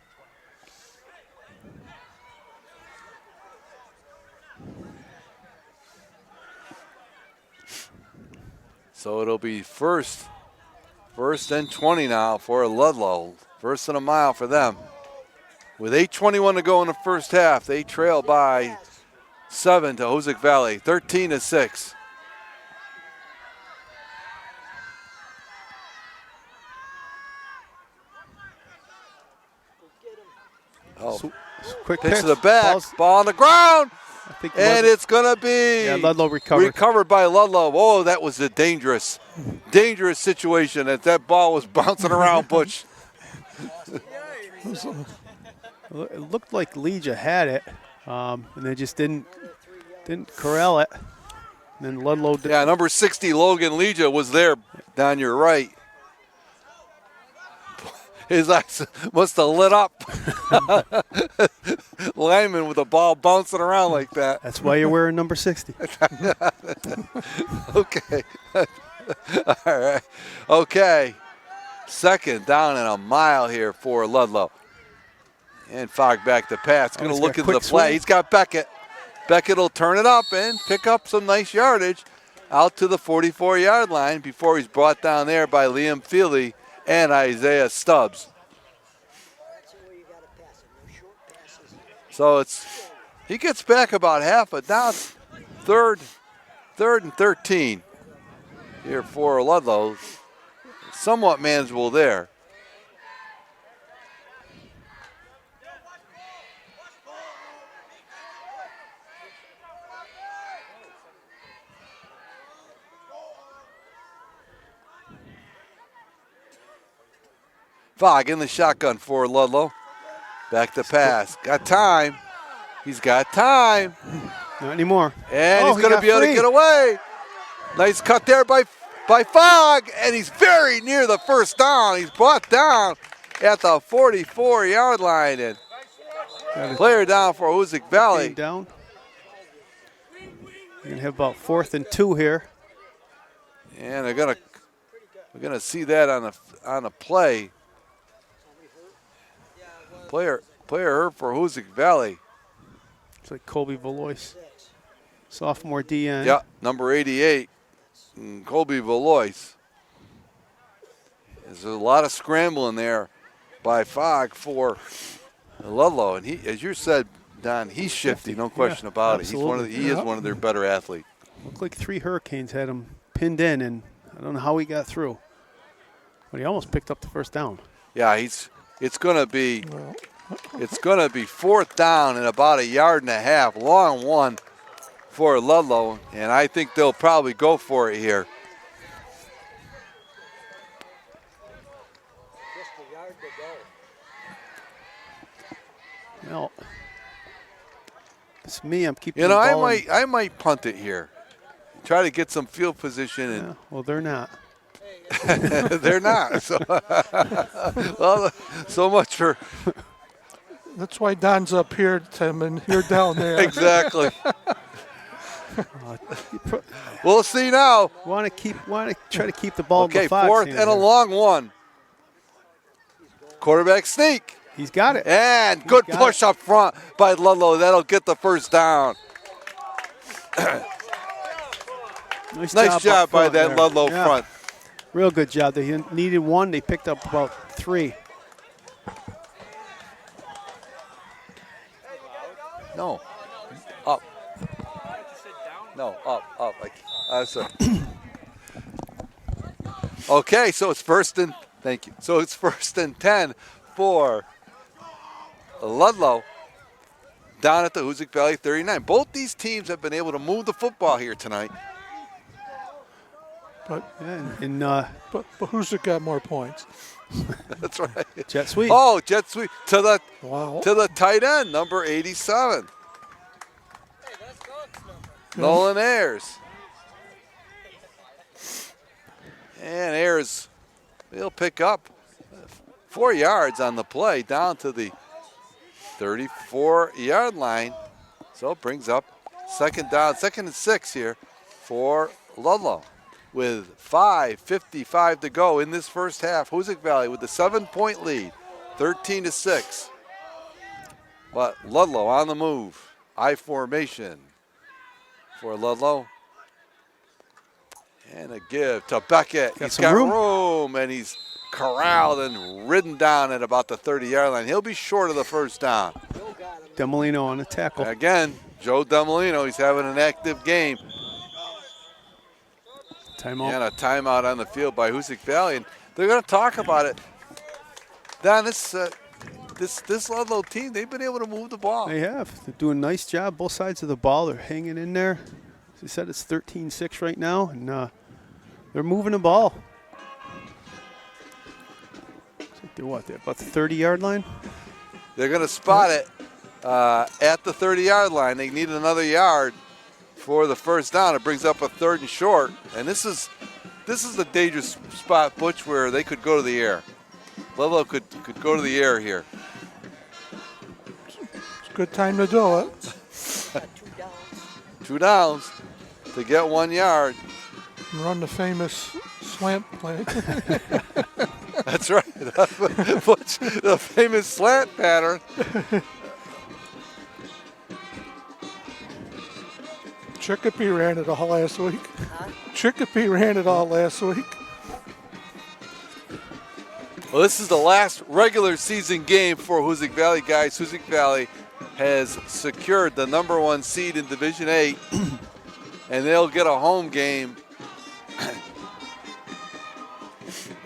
So it'll be first and 20 now for Ludlow. 1st and a mile for them. With 8:21 to go in the first half, they trail by 7 to Hoosac Valley, 13-6. Quick Pitch pitch to the back, Ball's, ball on the ground, I think and it's going to be Ludlow recovered. recovered by Ludlow. Oh, that was a dangerous situation that ball was bouncing around, Butch. It looked like Legia had it, and they just didn't corral it. And then Ludlow did. Yeah, number 60, Logan Legia, was there down your right. His eyes must have lit up. Lyman with the ball bouncing around like that. That's why you're wearing number 60. Okay. All right. Okay. 2nd down and a mile here for Ludlow. And Fogg back to pass. Going to look at the play. He's got Beckett. Beckett will turn it up and pick up some nice yardage out to the 44-yard line before he's brought down there by Liam Feely and Isaiah Stubbs. So he gets back about half a down. Third and 13 here for Ludlow. Somewhat manageable there. Fogg in the shotgun for Ludlow. Back to pass. Got time. He's got time. Not anymore. And he's going to be able to get away. Nice cut there by Fogg. And he's very near the first down. He's brought down at the 44-yard line. And player down for Hoosac Valley. Down. We're going to have about 4th and 2 here. And we're gonna see that on a play. Player hurt for Hoosac Valley. It's like Colby Valois, sophomore DN. Yeah, number 88, Colby Valois. There's a lot of scrambling there by Fogg for Ludlow, and he, as you said, Don, he's shifty, no question about it. He is one of their better athletes. Looked like 3 Hurricanes had him pinned in, and I don't know how he got through, but he almost picked up the first down. Yeah, it's gonna be 4th down and about 1.5 yards, long one for Ludlow, and I think they'll probably go for it here. Just a yard to go. Well, it's me. I'm keeping. I might punt it here. Try to get some field position. And well, they're not. They're not. So, well, so much for. That's why Don's up here, Tim, and you're down there. Exactly. We'll see now. Want to try to keep the ball. Okay, in the Fox 4th and a long one. Quarterback sneak. He's got it. And good push up front by Ludlow. That'll get the first down. Nice job by that Ludlow front. Real good job. They needed 1. They picked up about 3. No. Up. No, up. Sorry. Okay, so it's thank you. So it's 1st and 10 for Ludlow down at the Hoosac Valley 39. Both these teams have been able to move the football here tonight. But And but Hoosac got more points. That's right. jet sweep. Oh, jet sweep to Wow. the tight end, number 87. Nolan Ayers. And Ayers, he'll pick up 4 yards on the play down to the 34-yard line. So it brings up 2nd down, 2nd and 6 here for Ludlow. With 5:55 to go in this first half, Hoosac Valley with the 7-point lead, 13-6. But Ludlow on the move. I formation for Ludlow. And a give to Beckett. He's got room, and he's corralled and ridden down at about the 30-yard line. He'll be short of the first down. Demolino on the tackle. Again, Joe Demolino, he's having an active game. Timeout. And a timeout on the field by Hoosac Valley. And they're going to talk about it. Don, this Ludlow team, they've been able to move the ball. They have. They're doing a nice job. Both sides of the ball, they're hanging in there. As I said, it's 13-6 right now, and they're moving the ball. They're what? They're about the 30-yard line? They're going to spot it at the 30-yard line. They need another yard for the first down. It brings up a 3rd and short. And this is a dangerous spot, Butch, where they could go to the air. Ludlow could go to the air here. It's a good time to do it. 2 downs to get 1 yard. Run the famous slant play. That's right. Butch, the famous slant pattern. Chicopee ran it all last week. Chicopee ran it all last week. Well, this is the last regular season game for Hoosac Valley, guys. Hoosac Valley has secured the number 1 seed in Division 8, and they'll get a home game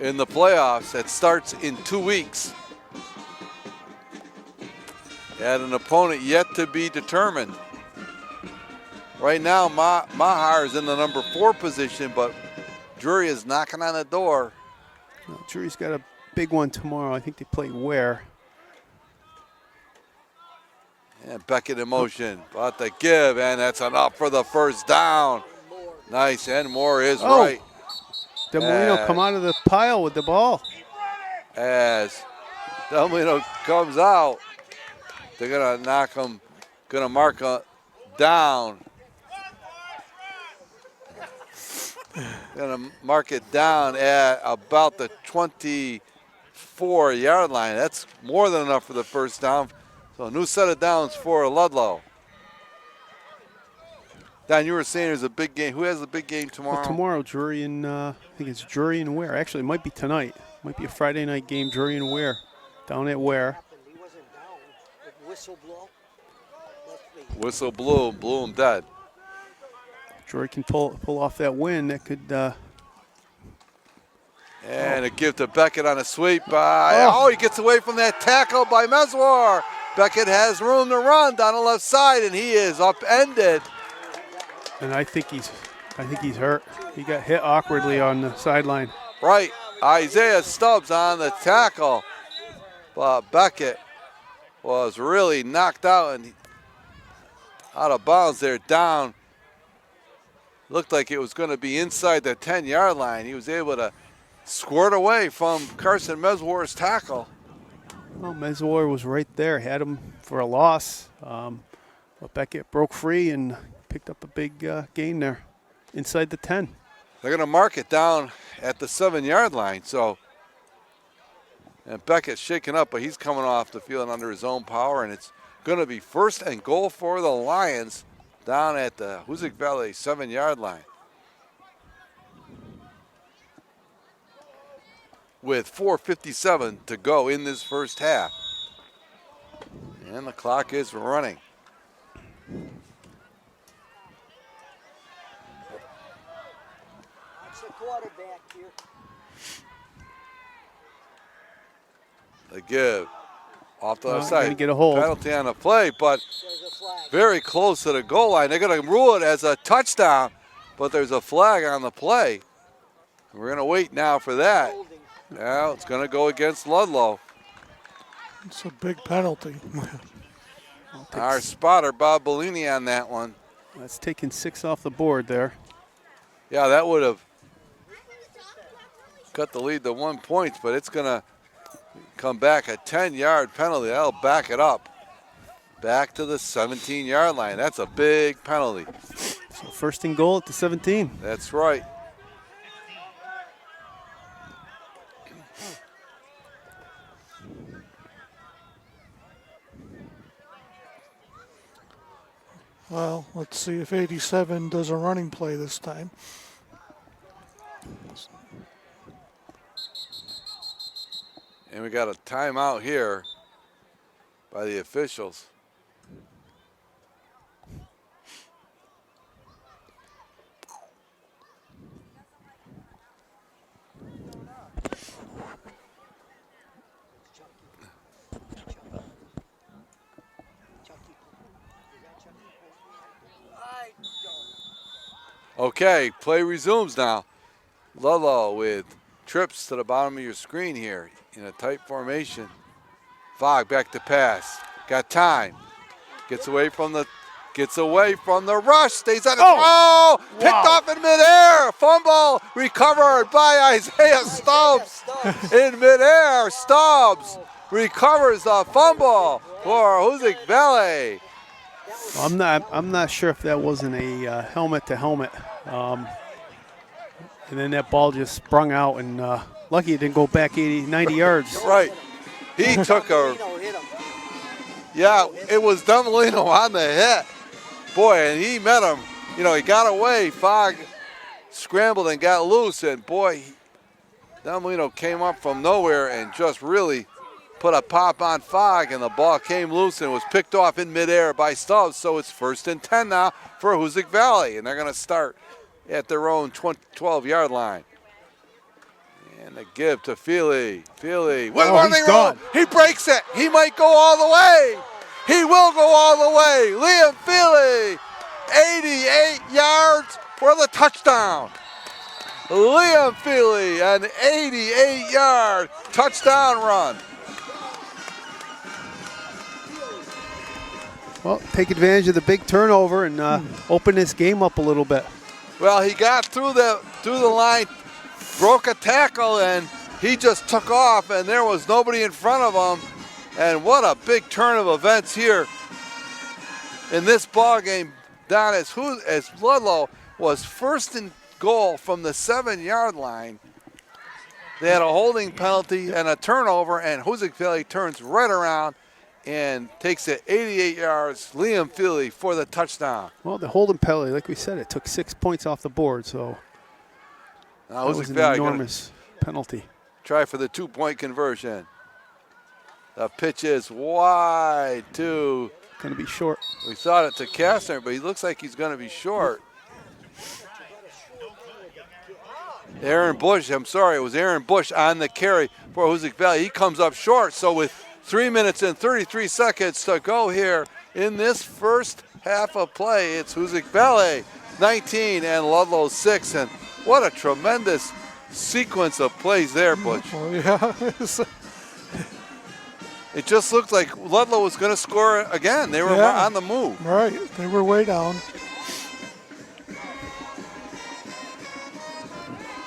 in the playoffs that starts in 2 weeks. At an opponent yet to be determined. Right now, Mahar is in the number 4 position, but Drury is knocking on the door. Well, Drury's got a big one tomorrow. I think they play Ware. And Beckett in motion, but the give, and that's enough for the first down. Nice, and Moore is right. Demolino come out of the pile with the ball. As Demolino comes out, they're going to knock him, going to mark down. Going to mark it down at about the 24-yard line. That's more than enough for the first down. So a new set of downs for Ludlow. Don, you were saying there's a big game. Who has the big game tomorrow? Well, tomorrow, Drury and I think it's Drury and Ware. Actually, it might be tonight. It might be a Friday night game, Drury and Ware, down at Ware. He wasn't down. The whistle blow. Whistle blew him dead. Drury can pull off that win. That could. And a give to Beckett on a sweep by. Oh, he gets away from that tackle by Meswar. Beckett has room to run down the left side, and he is upended. And I think he's hurt. He got hit awkwardly on the sideline. Right, Isaiah Stubbs on the tackle, but Beckett was really knocked out and out of bounds there, down. Looked like it was going to be inside the 10-yard line. He was able to squirt away from Carson Meswar's tackle. Well, Meswar was right there, had him for a loss. But Beckett broke free and picked up a big gain there inside the 10. They're going to mark it down at the 7-yard line. So, and Beckett's shaken up, but he's coming off the field under his own power, and it's going to be 1st and goal for the Lions down at the Hoosac Valley 7-yard line. With 4:57 to go in this first half. And the clock is running. the quarterback here. The give. Off the Well, left side. gonna get a hold. Penalty on the play, but There's a flag. very close to the goal line. They're going to rule it as a touchdown, but there's a flag on the play. We're going to wait now for that. Holding. Now it's going to go against Ludlow. It's a big penalty. Our spotter, Bob Bellini, on that one. That's taking 6 off the board there. Yeah, that would have cut the lead to 1 point, but it's going to come back a 10-yard penalty. That'll back it up. Back to the 17-yard line. That's a big penalty. So first and goal at the 17. That's right. Well, let's see if 87 does a running play this time. And we got a timeout here by the officials. Okay, play resumes now. Ludlow with trips to the bottom of your screen here in a tight formation. Fogg back to pass. Got time. Gets away from the rush. Stays on the throw. Picked off in midair. Fumble recovered by Isaiah Stubbs in midair. Stubbs recovers the fumble for Hoosac Valley. I'm not sure if that wasn't a helmet to helmet. And then that ball just sprung out, and lucky it didn't go back 90 yards. Right. He took a, yeah, it was Dumelino on the hit. Boy, and he met him. You know, he got away. Fogg scrambled and got loose, and boy, Dumelino came up from nowhere and just really put a pop on Fogg, and the ball came loose and was picked off in midair by Stubbs. So it's 1st and 10 now for Hoosac Valley, and they're going to start at their own 12-yard line. And the give to Feely. Feely with running room. He breaks it. He might go all the way. He will go all the way. Liam Feely, 88 yards for the touchdown. Liam Feely, an 88-yard touchdown run. Well, take advantage of the big turnover and open this game up a little bit. Well, he got through the line, broke a tackle, and he just took off, and there was nobody in front of him. And what a big turn of events here in this ball game. Down as Ludlow was 1st and goal from the 7-yard line. They had a holding penalty and a turnover, and Hoosac Valley turns right around and takes it 88 yards. Liam Feely for the touchdown. Well, the holding penalty, like we said, it took 6 points off the board, so Now that was an enormous penalty. Try for the 2-point conversion. The pitch is wide to. Going to be short. We thought it to Kastner, but he looks like he's going to be short. Aaron Bush, I'm sorry, it was Aaron Bush on the carry for Hoosac Valley. He comes up short, so with 3 minutes and 33 seconds to go here in this first half of play, it's Hoosac Valley 19 and Ludlow 6. And what a tremendous sequence of plays there, Butch. Oh, yeah. It just looked like Ludlow was going to score again. They were on the move. Right. They were way down.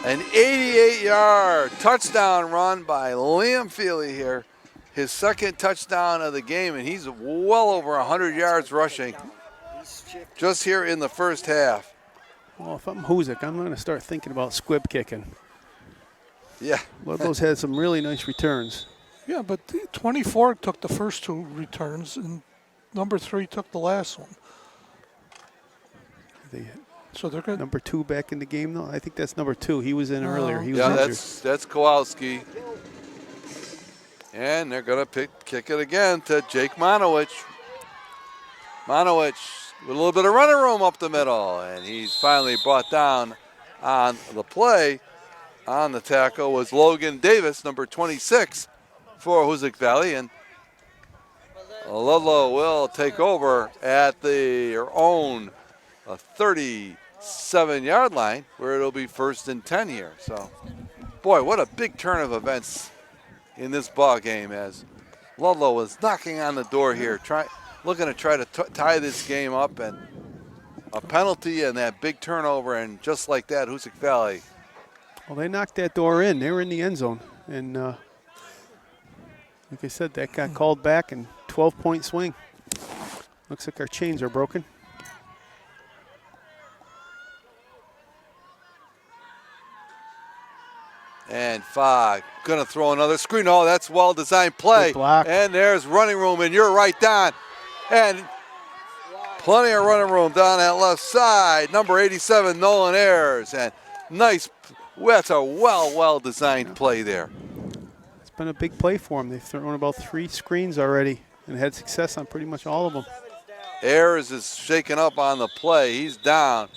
An 88-yard touchdown run by Liam Feely here. His 2nd touchdown of the game, and he's well over 100 yards rushing just here in the first half. Well, if I'm Hoosac, I'm going to start thinking about squib kicking. Yeah. Ludlow's had some really nice returns. Yeah, but 24 took the first 2 returns, and number 3 took the last one. So they're good. Number 2 back in the game, though? I think that's number 2. He was in earlier. He was yeah, injured. that's Kowalski. And they're going to kick it again to Jake Monowich. Monowich with a little bit of running room up the middle, and he's finally brought down on the play. On the tackle was Logan Davis, number 26 for Hoosac Valley. And Ludlow will take over at their own 37-yard line, where it'll be 1st and 10 here. So, boy, what a big turn of events in this ball game as Ludlow was knocking on the door here, looking to try to tie this game up, and a penalty and that big turnover, and just like that, Hoosac Valley. Well, they knocked that door in. They were in the end zone. And like I said, that got called back and 12-point swing. Looks like our chains are broken. And Fogg going to throw another screen. Oh, that's well-designed play. Good block. And there's running room, and you're right, Don. And plenty of running room down that left side. Number 87, Nolan Ayers. And nice, that's a well-designed play there. It's been a big play for them. They've thrown about 3 screens already and had success on pretty much all of them. Ayers is shaken up on the play. He's down.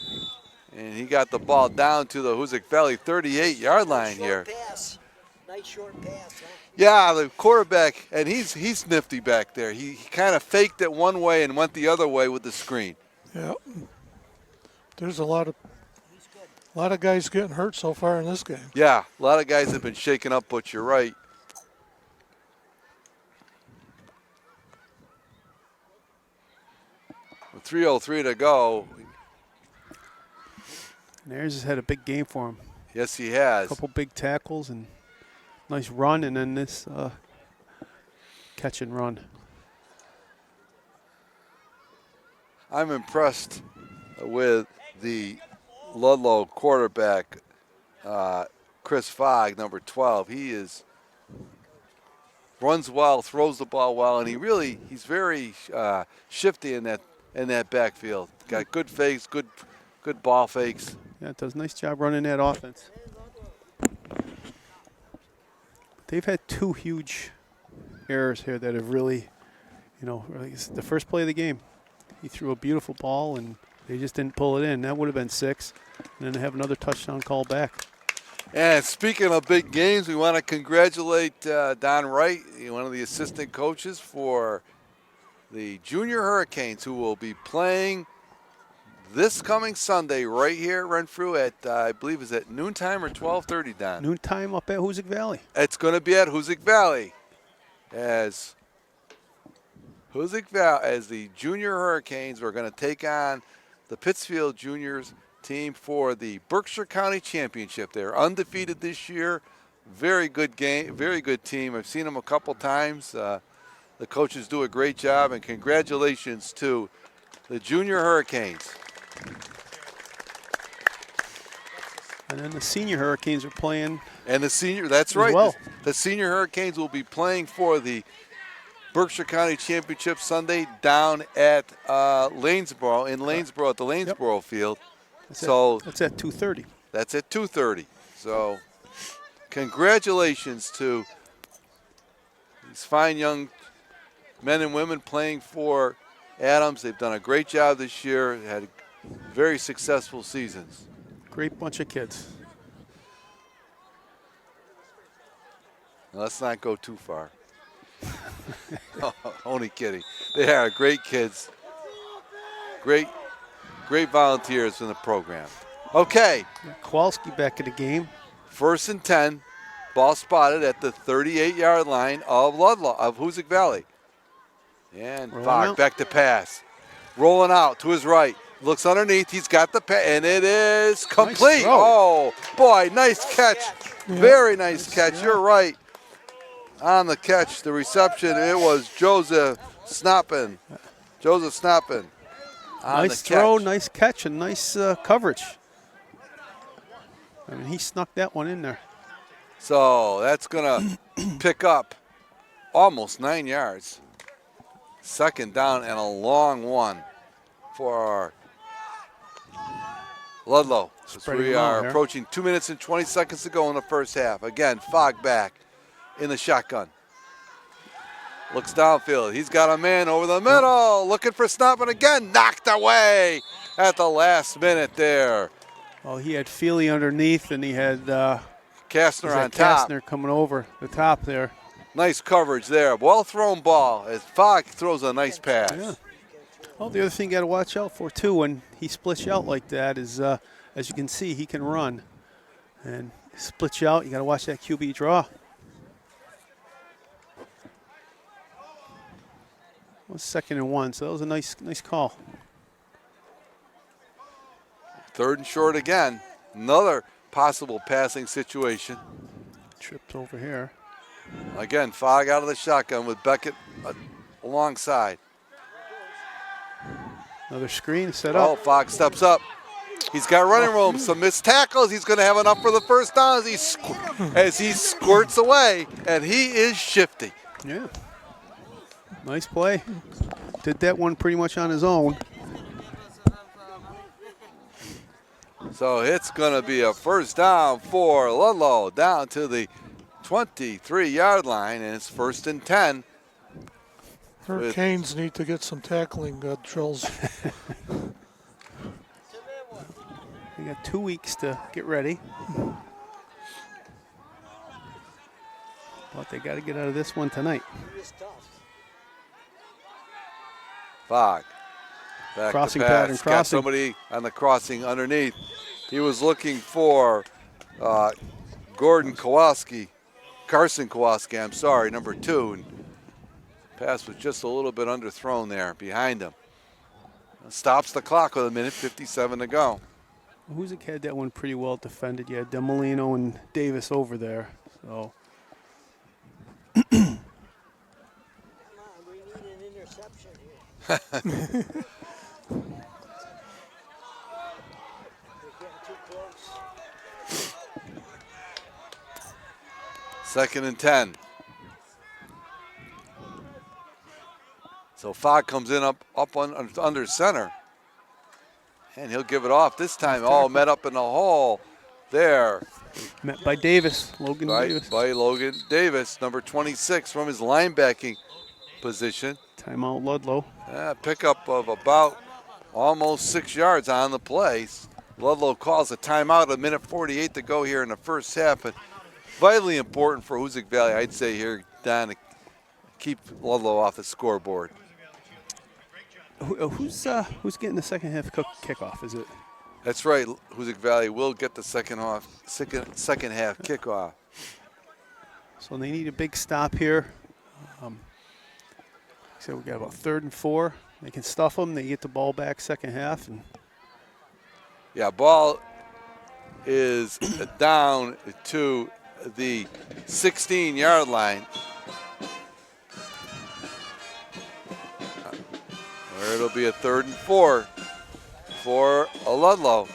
And he got the ball down to the Hoosac Valley 38-yard line here. Pass. Nice short pass. Huh? Yeah, the quarterback, and he's nifty back there. He kind of faked it one way and went the other way with the screen. Yeah. There's a lot of guys getting hurt so far in this game. Yeah, a lot of guys have been shaken up, but you're right. With 3:03 to go. And Ayers has had a big game for him. Yes, he has. A couple big tackles and nice run, and then this catch and run. I'm impressed with the Ludlow quarterback, Chris Fogg, number 12. He runs well, throws the ball well, and he's very shifty in that backfield. Got good fakes, good ball fakes. Yeah, does a nice job running that offense. They've had 2 huge errors here that have really, it's the first play of the game. He threw a beautiful ball, and they just didn't pull it in. That would have been 6. And then they have another touchdown call back. And speaking of big games, we want to congratulate Don Wright, one of the assistant coaches for the Junior Hurricanes, who will be playing this coming Sunday right here at Renfrew at, I believe, is it noontime or 12:30, Don? Noontime up at Hoosac Valley. It's going to be at Hoosac Valley as the Junior Hurricanes are going to take on the Pittsfield Juniors team for the Berkshire County Championship. They're undefeated this year. Very good game, very good team. I've seen them a couple times. The coaches do a great job, and congratulations to the Junior Hurricanes. And then the Senior Hurricanes are playing. And that's right. Well. The Senior Hurricanes will be playing for the Berkshire County Championship Sunday down at Lanesboro, at the Lanesboro field. That's at 2:30. That's at 2:30. So congratulations to these fine young men and women playing for Adams. They've done a great job this year, had very successful seasons. Great bunch of kids. Now, let's not go too far. Only kidding. They are great kids. Great volunteers in the program. Okay. Kowalski back in the game. 1st and 10. Ball spotted at the 38-yard line of Hoosac Valley. And Fogg back to pass. Rolling out to his right. Looks underneath. He's got the pass, and it is complete. Nice throw. Oh, boy, nice catch. Yeah. Very nice catch. You're right. On the catch, the reception, it was Joseph Snoppin. Nice throw, nice catch, and nice coverage. I mean, he snuck that one in there. So that's going to pick up almost 9 yards. 2nd down and a long one for Ludlow. We are approaching 2 minutes and 20 seconds to go in the first half. Again, Fogg back in the shotgun. Looks downfield. He's got a man over the middle. Looking for Snoppin again. Knocked away at the last minute there Well, he had Feely underneath, and he had Kastner on top. Kastner coming over the top there. Nice coverage there. Well thrown ball as Fogg throws a nice pass. Yeah. Well, the other thing you got to watch out for, too, when he splits you out like that is, as you can see, he can run. And splits you out, you got to watch that QB draw. Well, 2nd and 1, so that was a nice call. 3rd and short again. Another possible passing situation. Tripped over here. Again, Fogg out of the shotgun with Beckett alongside. Another screen set Oh, up. Fogg steps up. He's got running room. Some missed tackles. He's going to have enough for the first down as he squirts away, and he is shifty. Yeah. Nice play. Did that one pretty much on his own. So it's going to be a first down for Ludlow down to the 23-yard line, and it's 1st and 10. Hurricanes need to get some tackling drills. They got 2 weeks to get ready. But they got to get out of this one tonight. Fogg. Back Crossing to pass. pattern, Got crossing. somebody on the crossing underneath. He was looking for Carson Kowalski, I'm sorry, number 2. And pass was just a little bit underthrown there behind him. Stops the clock with 1:57 to go. Hoosac had that one pretty well defended. You had Demolino and Davis over there. So We need an interception here. We're getting too close. 2nd and 10. So Fogg comes in up under center. And he'll give it off this time. All met up in the hole there. met by Davis, Logan Davis. By Logan Davis, number 26 from his linebacking position. Timeout Ludlow. Pickup of about almost 6 yards on the play. Ludlow calls a timeout, 1:48 to go here in the first half. But vitally important for Hoosac Valley, I'd say here, Don, to keep Ludlow off the scoreboard. Who's getting the second half kickoff? Is it? That's right. Hoosac Valley will get the second half kickoff. So they need a big stop here. So we got about 3rd and 4. They can stuff them. They get the ball back second half. And Yeah, ball is down to the 16-yard line. Where it'll be a 3rd and 4 for Ludlow.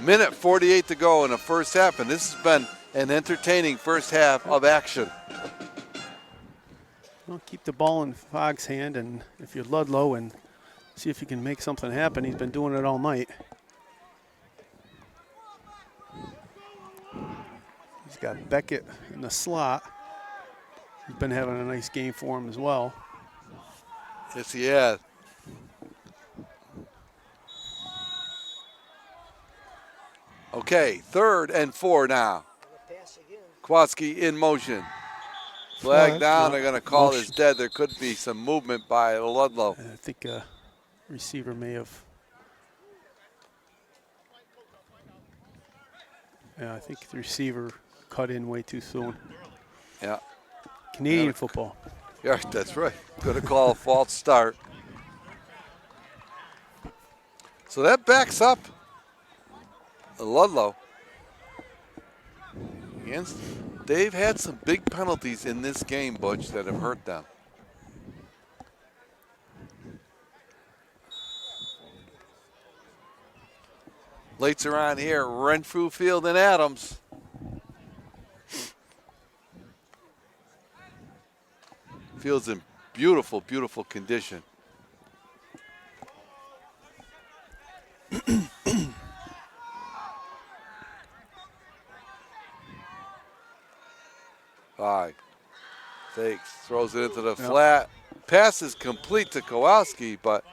1:48 to go in the first half, and this has been an entertaining first half of action. well, keep the ball in Fogg's hand, and if you're Ludlow, and see if you can make something happen. He's been doing it all night. He's got Beckett in the slot. He's been having a nice game for him as well. Yes, he has. Okay, 3rd and 4 now. Kowalski in motion. Flag down. They're going to call this dead. There could be some movement by Ludlow. I think receiver may have. Yeah, I think the receiver cut in way too soon. Yeah. Canadian football. Yeah, that's right. Going to call a false start. So that backs up Ludlow. They've had some big penalties in this game, Butch, that have hurt them. Lights are on here, Renfrew Field and Adams. Field's in beautiful, beautiful condition. Five. Fakes, throws it into the flat. Pass is complete to Kowalski, but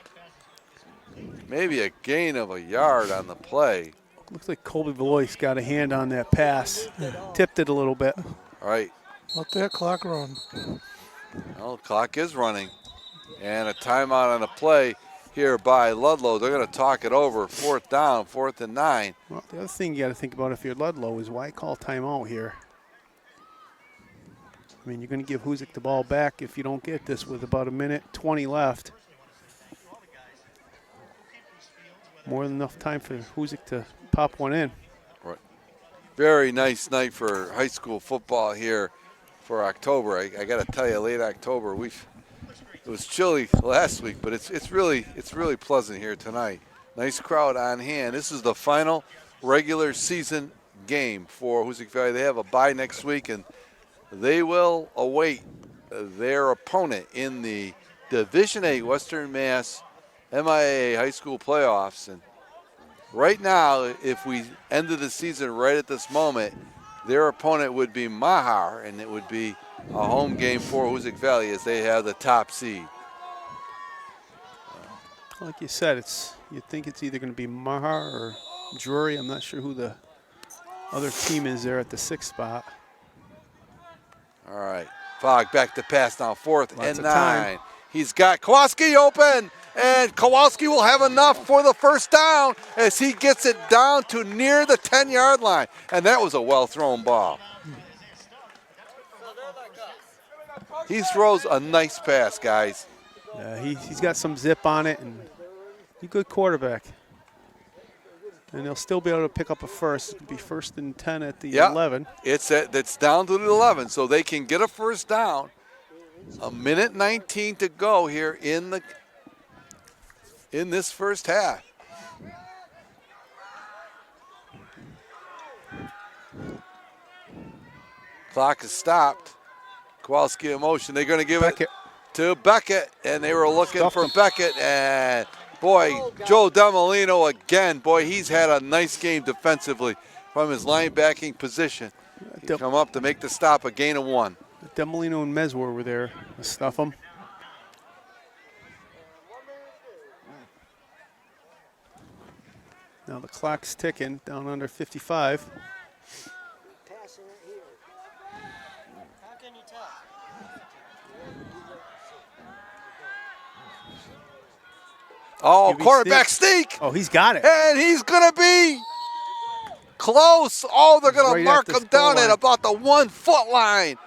maybe a gain of a yard on the play. Looks like Colby Valois got a hand on that pass. Tipped it a little bit. All right. Let that clock run. Well, clock is running. And a timeout on a play here by Ludlow. They're going to talk it over. 4th down, 4th and 9. Well, the other thing you got to think about if you're Ludlow is why call timeout here? I mean, you're going to give Hoosac the ball back if you don't get this with about 1:20 left. More than enough time for Hoosac to pop one in. Right. Very nice night for high school football here for October. I got to tell you, late October, it was chilly last week, but it's really pleasant here tonight. Nice crowd on hand. This is the final regular season game for Hoosac Valley. They have a bye next week, and they will await their opponent in the Division 8 Western Mass MIAA high school playoffs. And right now, if we ended the season right at this moment, their opponent would be Mahar, and it would be a home game for Hoosac Valley as they have the top seed. Like you said, you think it's either going to be Mahar or Drury. I'm not sure who the other team is there at the 6th spot. All right, Fogg back to pass now, 4th Lots and of 9. time. He's got Kowalski open, and Kowalski will have enough for the first down as he gets it down to near the 10-yard line. And that was a well-thrown ball. He throws a nice pass, guys. He's got some zip on it, and he's a good quarterback. And they'll still be able to pick up a first. It'll be 1st and 10 at the 11. It's down to the 11, so they can get a first down. 1:19 to go here in this first half. Clock is stopped. Kowalski in motion. They're going to give it to Beckett, and they were looking for Beckett, and boy, Joe Demolino again. Boy, he's had a nice game defensively from his linebacking position. He come up to make the stop, a gain of 1. Demolino and Meswar were there to stuff him. Now the clock's ticking down under 55. Oh, quarterback sneak. Oh, he's got it. And he's going to be close. Oh, they're going to mark him down at about the 1-foot line.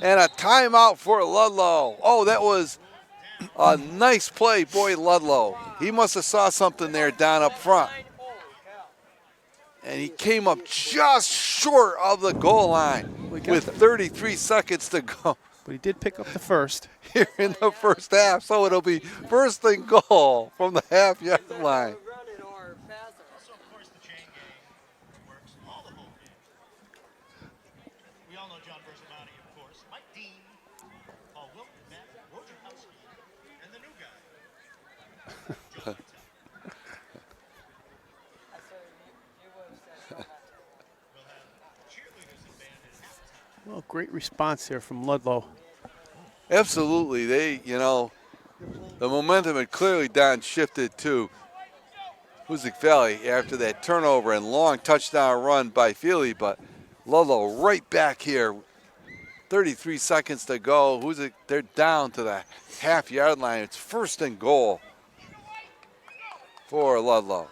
And a timeout for Ludlow. Oh, that was a nice play, boy, Ludlow. He must have saw something there down up front. And he came up just short of the goal line with 33 seconds to go. But he did pick up the first. Here in the first half, so it'll be 1st and goal from the half-yard line. Well, great response here from Ludlow. Absolutely. The momentum had clearly downshifted to Hoosac Valley after that turnover and long touchdown run by Feely, but Ludlow right back here. 33 seconds to go. Hoosac, they're down to the half-yard line. It's 1st and goal for Ludlow.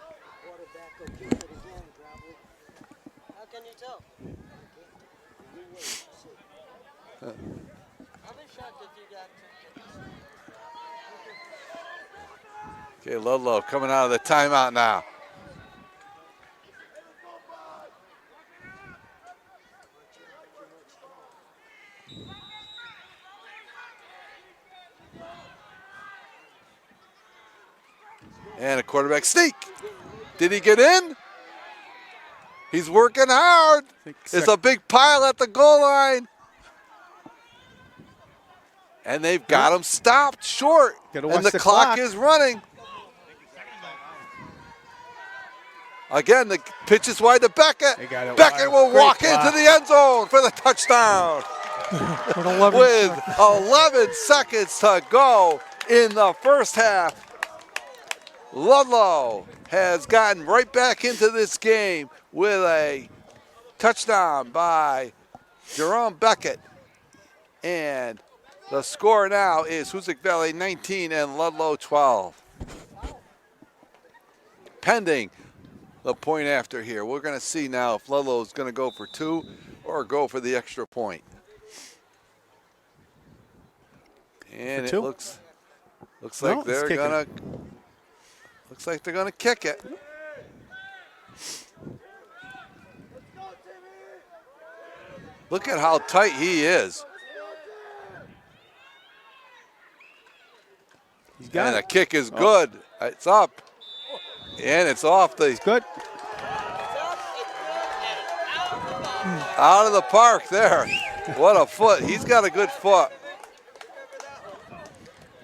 Okay, Ludlow coming out of the timeout now. And a quarterback sneak. Did he get in? He's working hard. It's a big pile at the goal line. And they've got him stopped short. And the clock is running. Again, the pitch is wide to Beckett. Beckett will walk into the end zone for the touchdown. With 11 seconds to go in the first half. Ludlow has gotten right back into this game with a touchdown by Jerome Beckett. And the score now is Hoosac Valley 19 and Ludlow 12. Pending the point after here. We're going to see now if Ludlow is going to go for 2 or go for the extra point. And it looks like they're gonna kick it. Look at how tight he is. He's got And it. the kick is good. It's up. And it's off the It's good. out of the park there. What a foot. He's got a good foot.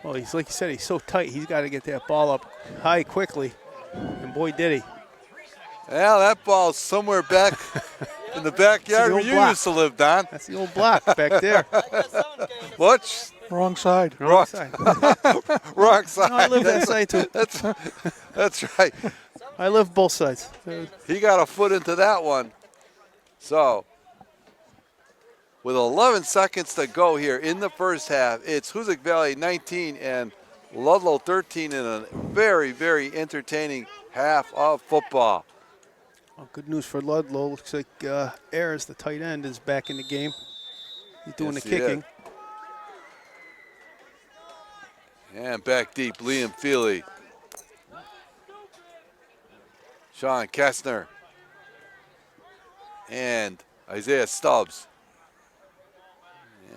Well, he's like you said, he's so tight. He's got to get that ball up high quickly, and boy, did he! Yeah, that ball's somewhere back in the backyard where old you block. used to live, Don. That's the old block back there. What? Wrong side. Wrong side. Wrong side. No, I live that side too. That's right. I live both sides. He got a foot into that one. So, with 11 seconds to go here in the first half, it's Hoosac Valley 19 and Ludlow 13 in a very, very entertaining half of football. Well, good news for Ludlow. Looks like Ayers, the tight end, is back in the game. He's doing Yes, the he kicking. is. And back deep, Liam Feely. Sean Kestner. And Isaiah Stubbs.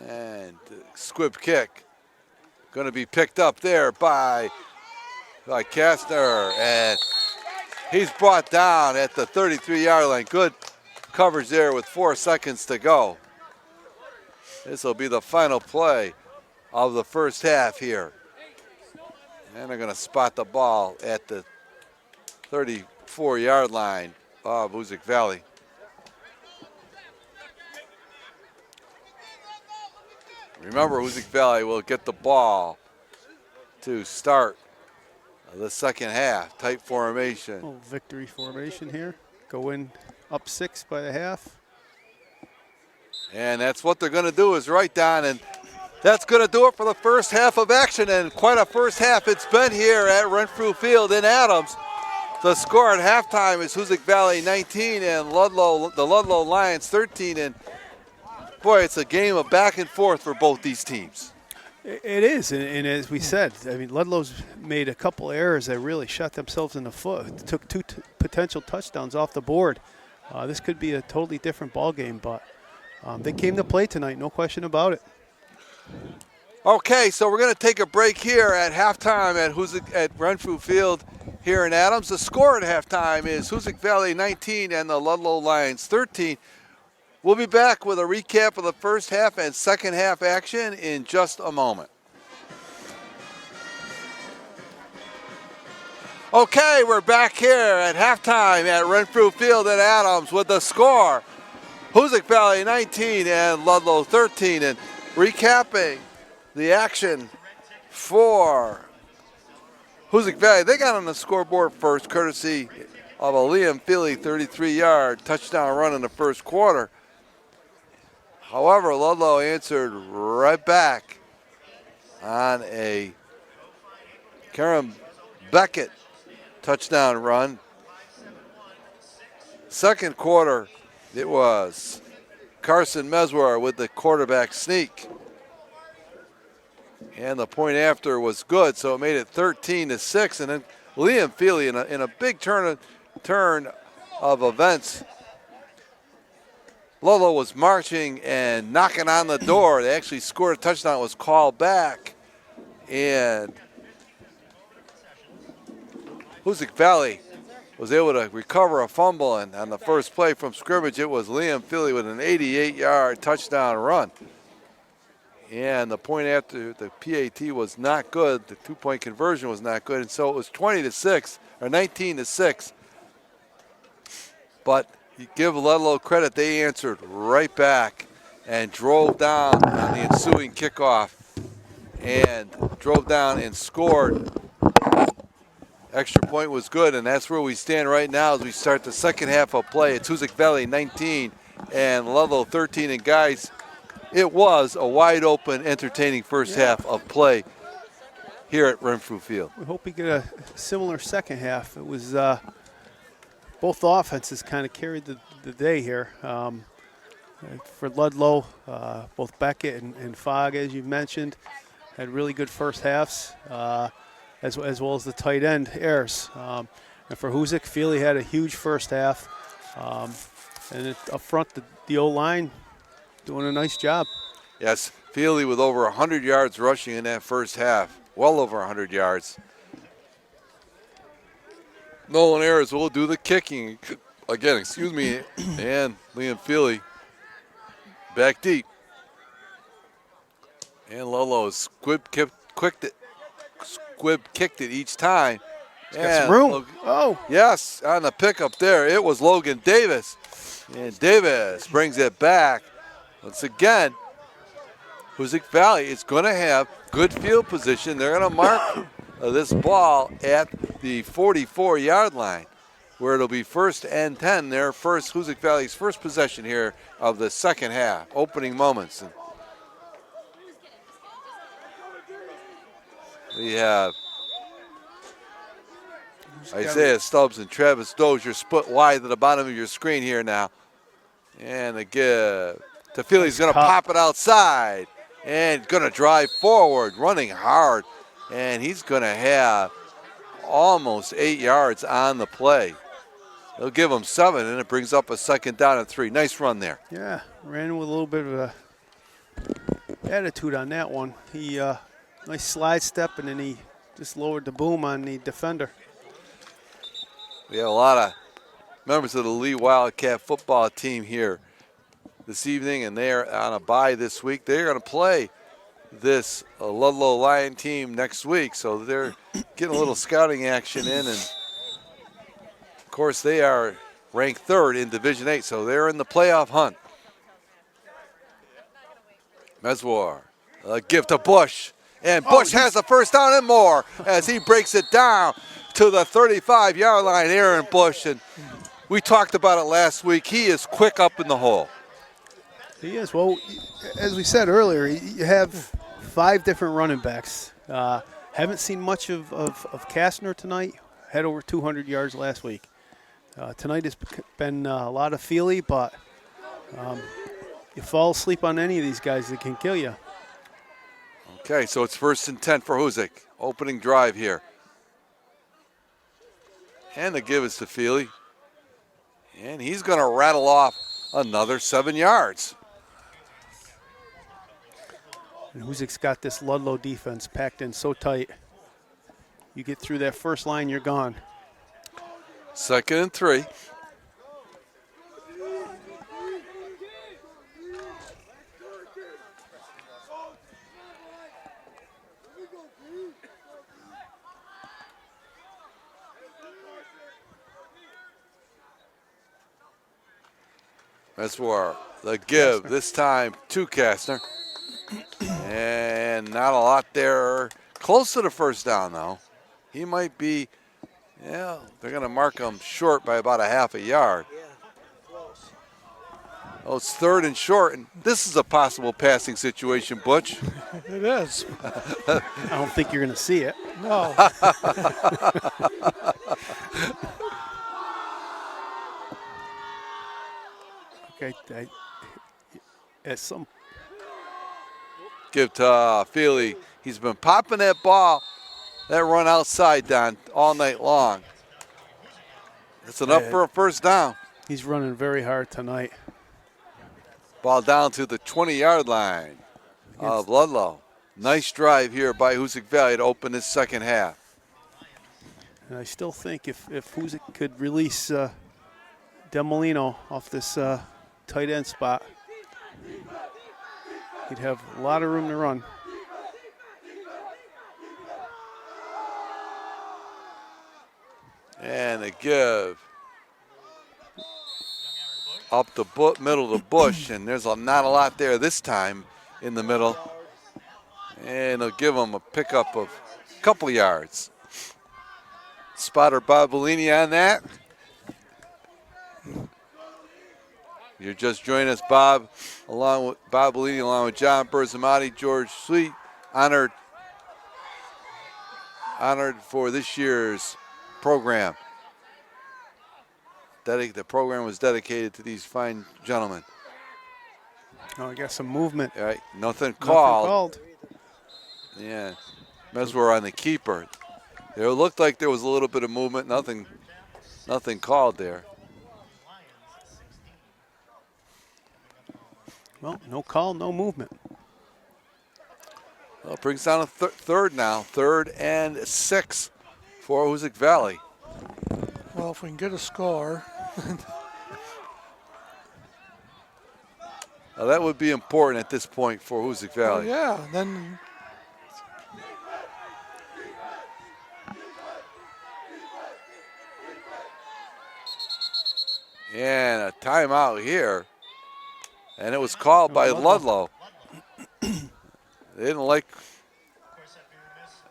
And squib kick. Going to be picked up there by Kestner. And he's brought down at the 33-yard line. Good coverage there with 4 seconds to go. This will be the final play of the first half here. And they're going to spot the ball at the 34-yard line of Hoosac Valley. Remember, Hoosac Valley will get the ball to start the second half. Tight formation. Oh, victory formation here. Go in up 6 by the half. And that's what they're going to do is right down. And that's going to do it for the first half of action. And quite a first half it's been here at Renfrew Field in Adams. The score at halftime is Hoosac Valley 19 and the Ludlow Lions 13. And boy, it's a game of back and forth for both these teams. It is, and as we said, I mean, Ludlow's made a couple errors that really shot themselves in the foot. Took 2 potential touchdowns off the board. This could be a totally different ball game, but they came to play tonight, no question about it. Okay, so we're going to take a break here at halftime at Renfrew Field here in Adams. The score at halftime is Hoosac Valley 19 and the Ludlow Lions 13. We'll be back with a recap of the first half and second half action in just a moment. Okay, we're back here at halftime at Renfrew Field in Adams with the score. Hoosac Valley 19 and Ludlow 13. And recapping the action for Hoosac Valley. They got on the scoreboard first, courtesy of a Liam Feely 33-yard touchdown run in the first quarter. However, Ludlow answered right back on a Karen Beckett touchdown run. Second quarter, it was Carson Meswar with the quarterback sneak. And the point after was good, so it made it 13-6. And then Liam Feely in a big turn of events. Ludlow was marching and knocking on the door. They actually scored a touchdown. It was called back. And Hoosac Valley was able to recover a fumble. And on the first play from scrimmage, it was Liam Feely with an 88-yard touchdown run. And the point after the PAT was not good. The two-point conversion was not good. And so it was 20-6 or 19-6. But you give Ludlow credit, they answered right back and drove down on the ensuing kickoff and drove down and scored Extra point was good, and that's where we stand right now as we start the second half of play. It's Hoosac Valley 19 and Ludlow 13. And guys, it was a wide open, entertaining first half of play here at Renfrew Field. We hope we get a similar second half. It was both offenses kind of carried the day here. For Ludlow, both Beckett and Fogg, as you mentioned, had really good first halves, as well as the tight end Ayers. And for Hoosac, Feely had a huge first half. And up front, the O-line doing a nice job. Yes, Feely with over 100 yards rushing in that first half, well over 100 yards. Nolan Ayers will do the kicking again, and Liam Feely back deep. And Lolo squib kicked it each time. Got some room. Yes, on the pickup there, it was Logan Davis. And Davis brings it back. Once again, Hoosac Valley is going to have good field position. They're going to mark this ball at the 44-yard line, where it'll be 1st and 10. Their first, Hoosac Valley's first possession here of the second half, opening moments. And we have Isaiah Stubbs and Travis Dozier split wide to the bottom of your screen here now. And the give to Feely's going to pop it outside and going to drive forward, running hard. And he's going to have almost 8 yards on the play. They'll give him 7, and it brings up a 2nd down and 3. Nice run there. Yeah, ran with a little bit of a attitude on that one. He nice slide step, and then he just lowered the boom on the defender. We have a lot of members of the Lee Wildcat football team here this evening, and they're on a bye this week. They're going to play this Ludlow Lion team next week, so they're getting a little scouting action in, and of course they are ranked 3rd in Division 8, so they're in the playoff hunt. Meswar, a give to Bush, and Bush has the first down and more as he breaks it down to the 35-yard line. Aaron Bush, and we talked about it last week. He is quick up in the hole. He is. Well, as we said earlier, you have 5 different running backs. Haven't seen much of Kastner tonight. Had over 200 yards last week. Tonight has been a lot of Feely, but you fall asleep on any of these guys, that can kill you. Okay, so it's 1st and 10 for Hoosac. Opening drive here. And the give is to Feely. And he's going to rattle off another 7 yards. And Hoosac's got this Ludlow defense packed in so tight. You get through that first line, you're gone. 2nd and 3. That's for the give, this time to Kastner. And not a lot there. Close to the first down, though. He might be, they're going to mark him short by about a half a yard. Yeah, close. Oh, it's 3rd and short, and this is a possible passing situation, Butch. It is. I don't think you're going to see it. No. Okay, at some Give to Feely. He's been popping that ball, that run outside, Don, all night long. It's enough for a first down. He's running very hard tonight. Ball down to the 20-yard line of Ludlow. Nice drive here by Hoosac Valley to open this second half. And I still think if Hoosac could release Demolino off this tight end spot, he'd have a lot of room to run. And a give up the middle of the bush, and there's not a lot there this time in the middle. And they'll give him a pickup of a couple yards. spotter Bob Bellini on that. You're just joining us, Bob, along with Bob Bellini, along with John Berzamati, George Sweet, honored for this year's program. The program was dedicated to these fine gentlemen. Oh, I got some movement. All right, nothing Nothing called. Yeah, Meswer on the keeper. It looked like there was a little bit of movement. Nothing called there. Well, no call, no movement. Well, it brings down a third now. 3rd and 6 for Hoosac Valley. Well, if we can get a score. Now, that would be important at this point for Hoosac Well, Valley. yeah, then And a timeout here. And it was called by Ludlow. They didn't like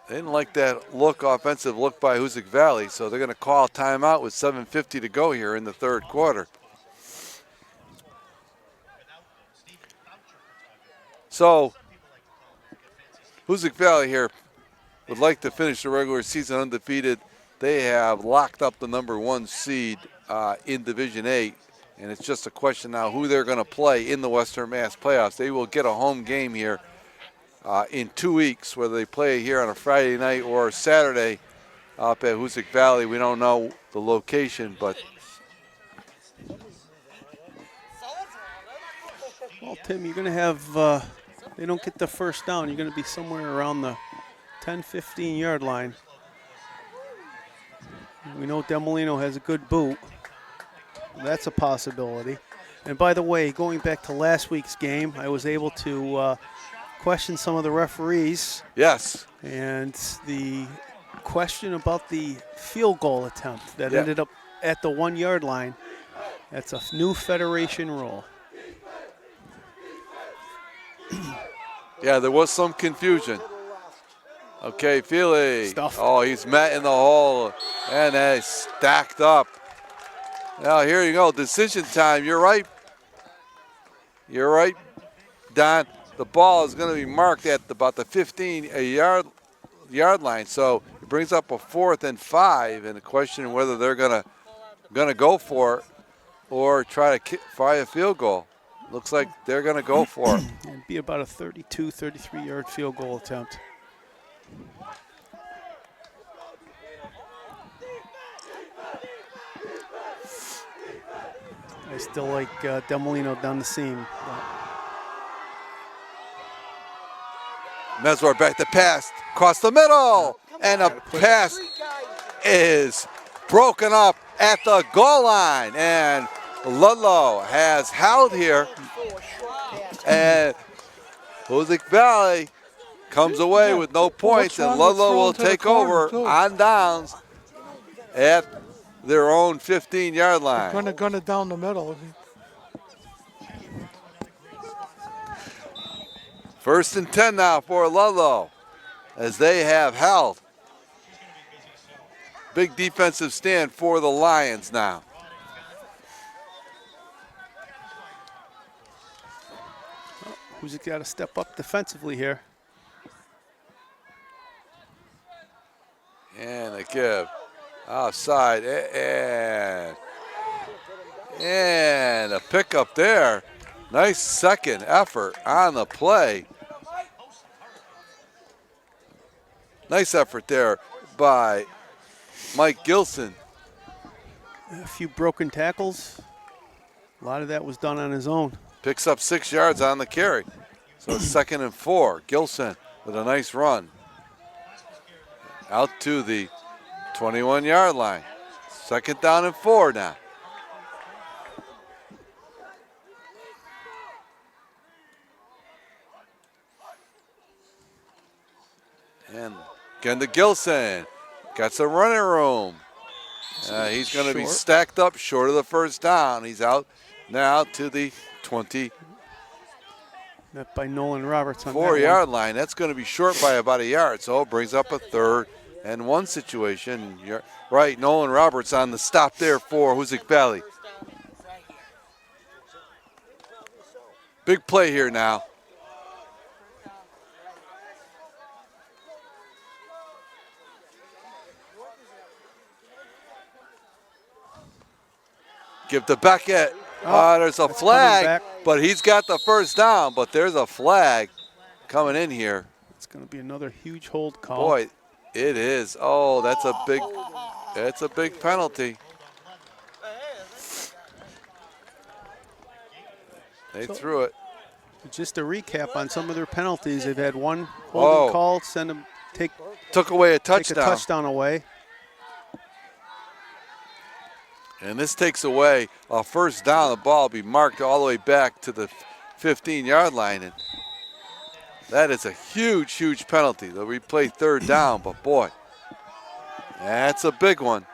that offensive look by Hoosac Valley, so they're going to call timeout with 7:50 to go here in the 3rd quarter. So Hoosac Valley here would like to finish the regular season undefeated. They have locked up the number 1 seed in Division 8, and it's just a question now who they're going to play in the Western Mass playoffs. They will get a home game here in 2 weeks, whether they play here on a Friday night or Saturday up at Hoosac Valley. We don't know the location, but Well, Tim, you're going to have, they don't get the first down. You're going to be somewhere around the 10, 15-yard line. We know Demolino has a good boot. That's a possibility. And by the way, going back to last week's game, I was able to question some of the referees. yes. And the question about the field goal attempt that ended up at the 1-yard line, that's a new Federation rule. Yeah, there was some confusion. Okay, Feely. Stuffed. Oh, he's met in the hole, and they stacked up. Now, here you go, decision time. You're right. You're right, Don. The ball is going to be marked at about the 15-yard line, so it brings up a 4th and 5, and the question whether they're going to go for it or try to fire a field goal. Looks like they're going to go for it. It'd be about a 32, 33-yard field goal attempt. I still like Demolino down the seam. Meswer back to pass, across the middle, and a pass is broken up at the goal line, and Ludlow has held here, and Hoosac Valley comes away with no points, and Ludlow will take over on downs at their own 15-yard line. Going to gun it down the middle. 1st and 10 now for Ludlow as they have held. Big defensive stand for the Lions now. Who's got to step up defensively here? And a give. Offside. And a pickup there. Nice second effort on the play. Nice effort there by Mike Gilson. A few broken tackles. A lot of that was done on his own. Picks up 6 yards on the carry. So it's 2nd and 4. Gilson with a nice run. Out to the 21-yard line. 2nd down and 4 now. And again to Gilson. Got some running room. He's going to be stacked up short of the 1st down. He's out now to the 24-yard Met by Nolan Roberts on that one. line. That's going to be short by about a yard. So it brings up a 3rd And one situation, you're right, Nolan Roberts on the stop there for Hoosac Valley. Big play here now. Give to Beckett. There's a flag, but he's got the first down, but there's a flag coming in here. It's going to be another huge hold call. Boy, it is. Oh, that's a big penalty. They threw it. Just a recap on some of their penalties. They've had one holding call, took away a touchdown. Take a touchdown away. And this takes away a first down. The ball will be marked all the way back to the 15-yard line. And that is a huge, huge penalty. They'll replay third down, but boy, that's a big one.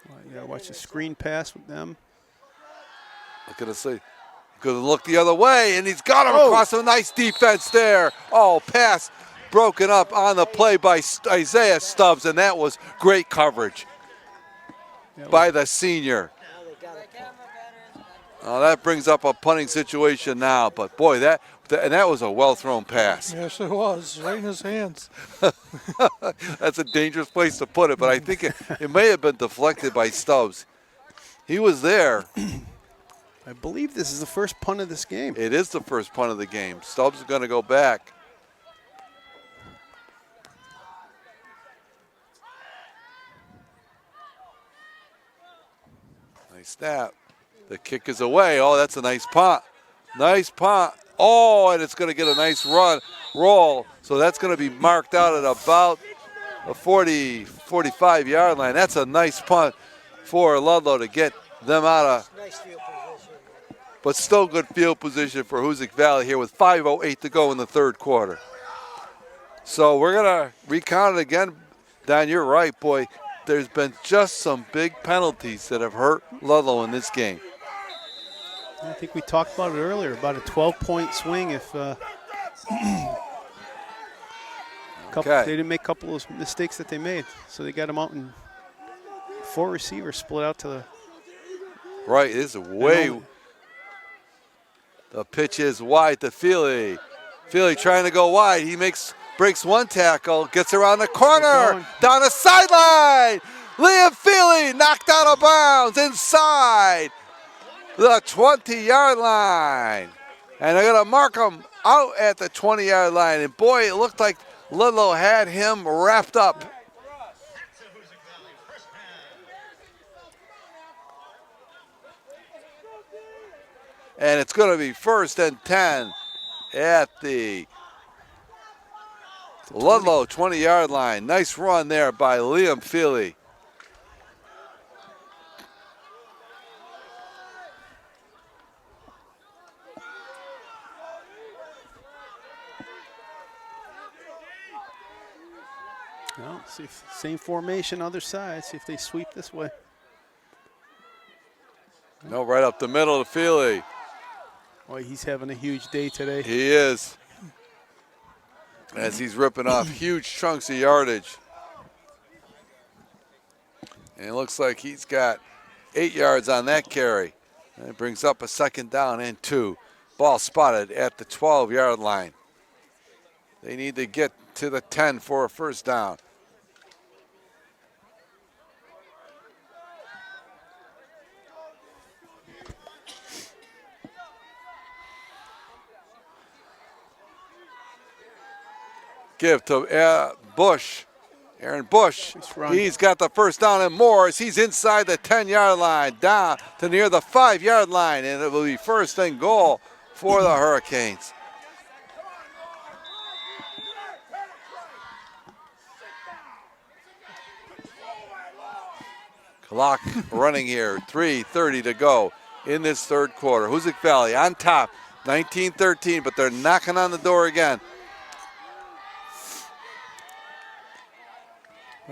Well, you gotta watch the screen pass with them. Look at us. Good look the other way, and he's got him across a nice defense there. Oh, pass broken up on the play by Isaiah Stubbs, and that was great coverage by the senior. Oh, that brings up a punting situation now, but boy, that was a well-thrown pass. Yes, it was, right in his hands. That's a dangerous place to put it, but I think it may have been deflected by Stubbs. He was there. I believe this is the first punt of this game. It is the first punt of the game. Stubbs is going to go back. Nice snap. The kick is away. Oh, that's a nice punt. Nice punt. Oh, and it's going to get a nice roll. So that's going to be marked out at about the 40, 45-yard line. That's a nice punt for Ludlow to get them out of. But still good field position for Hoosac Valley here with 5:08 to go in the third quarter. So we're going to recount it again. Don, you're right, boy. There's been just some big penalties that have hurt Ludlow in this game. I think we talked about it earlier, about a 12-point swing if they didn't make a couple of mistakes that they made. So they got them out, and 4 receivers split out to the right. It is way. The pitch is wide to Feely. Feely trying to go wide. He breaks one tackle, gets around the corner, down the sideline. Liam Feely knocked out of bounds inside the 20-yard line. And they're going to mark him out at the 20-yard line. And boy, it looked like Ludlow had him wrapped up. And it's going to be 1st and 10 at the Ludlow 20-yard line. Nice run there by Liam Feely. Well, see if same formation, other side. See if they sweep this way. No, right up the middle to Feely. Boy, he's having a huge day today. He is. As he's ripping off huge chunks of yardage. And it looks like he's got 8 yards on that carry. And it brings up a 2nd down and 2. Ball spotted at the 12-yard line. They need to get to the 10 for a 1st down. Give to Bush. Aaron Bush. He's got the 1st down and more as he's inside the 10-yard line, down to near the 5-yard line, and it will be 1st and goal for the Hurricanes. Clock running here, 3:30 to go in this third quarter. Hoosac Valley on top, 19-13, but they're knocking on the door again.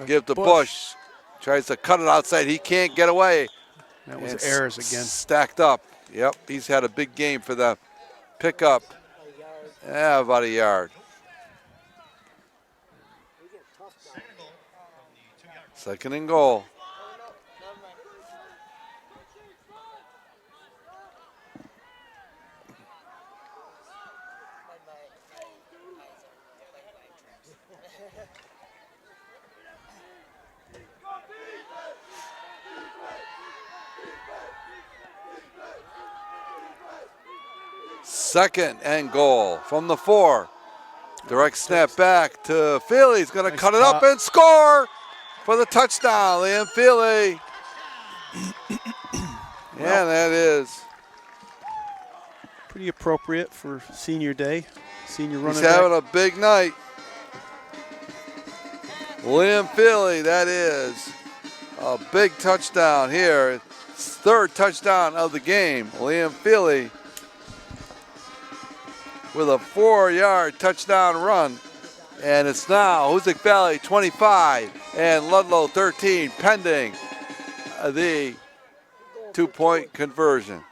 Give to Bush. Tries to cut it outside. He can't get away. That was errors again. Stacked up. Yep, he's had a big game for the pickup. Yeah, about a yard. Second and goal. Second and goal from the 4. Direct snap back to Feely. He's going to Nice cut it up pop. and score for the touchdown. Liam Feely. Yeah, that is. Pretty appropriate for senior day. Senior running He's back. having a big night. Liam Feely, that is a big touchdown here. Third touchdown of the game. Liam Feely with a 4-yard touchdown run. And it's now Hoosac Valley 25 and Ludlow 13 pending the 2-point conversion.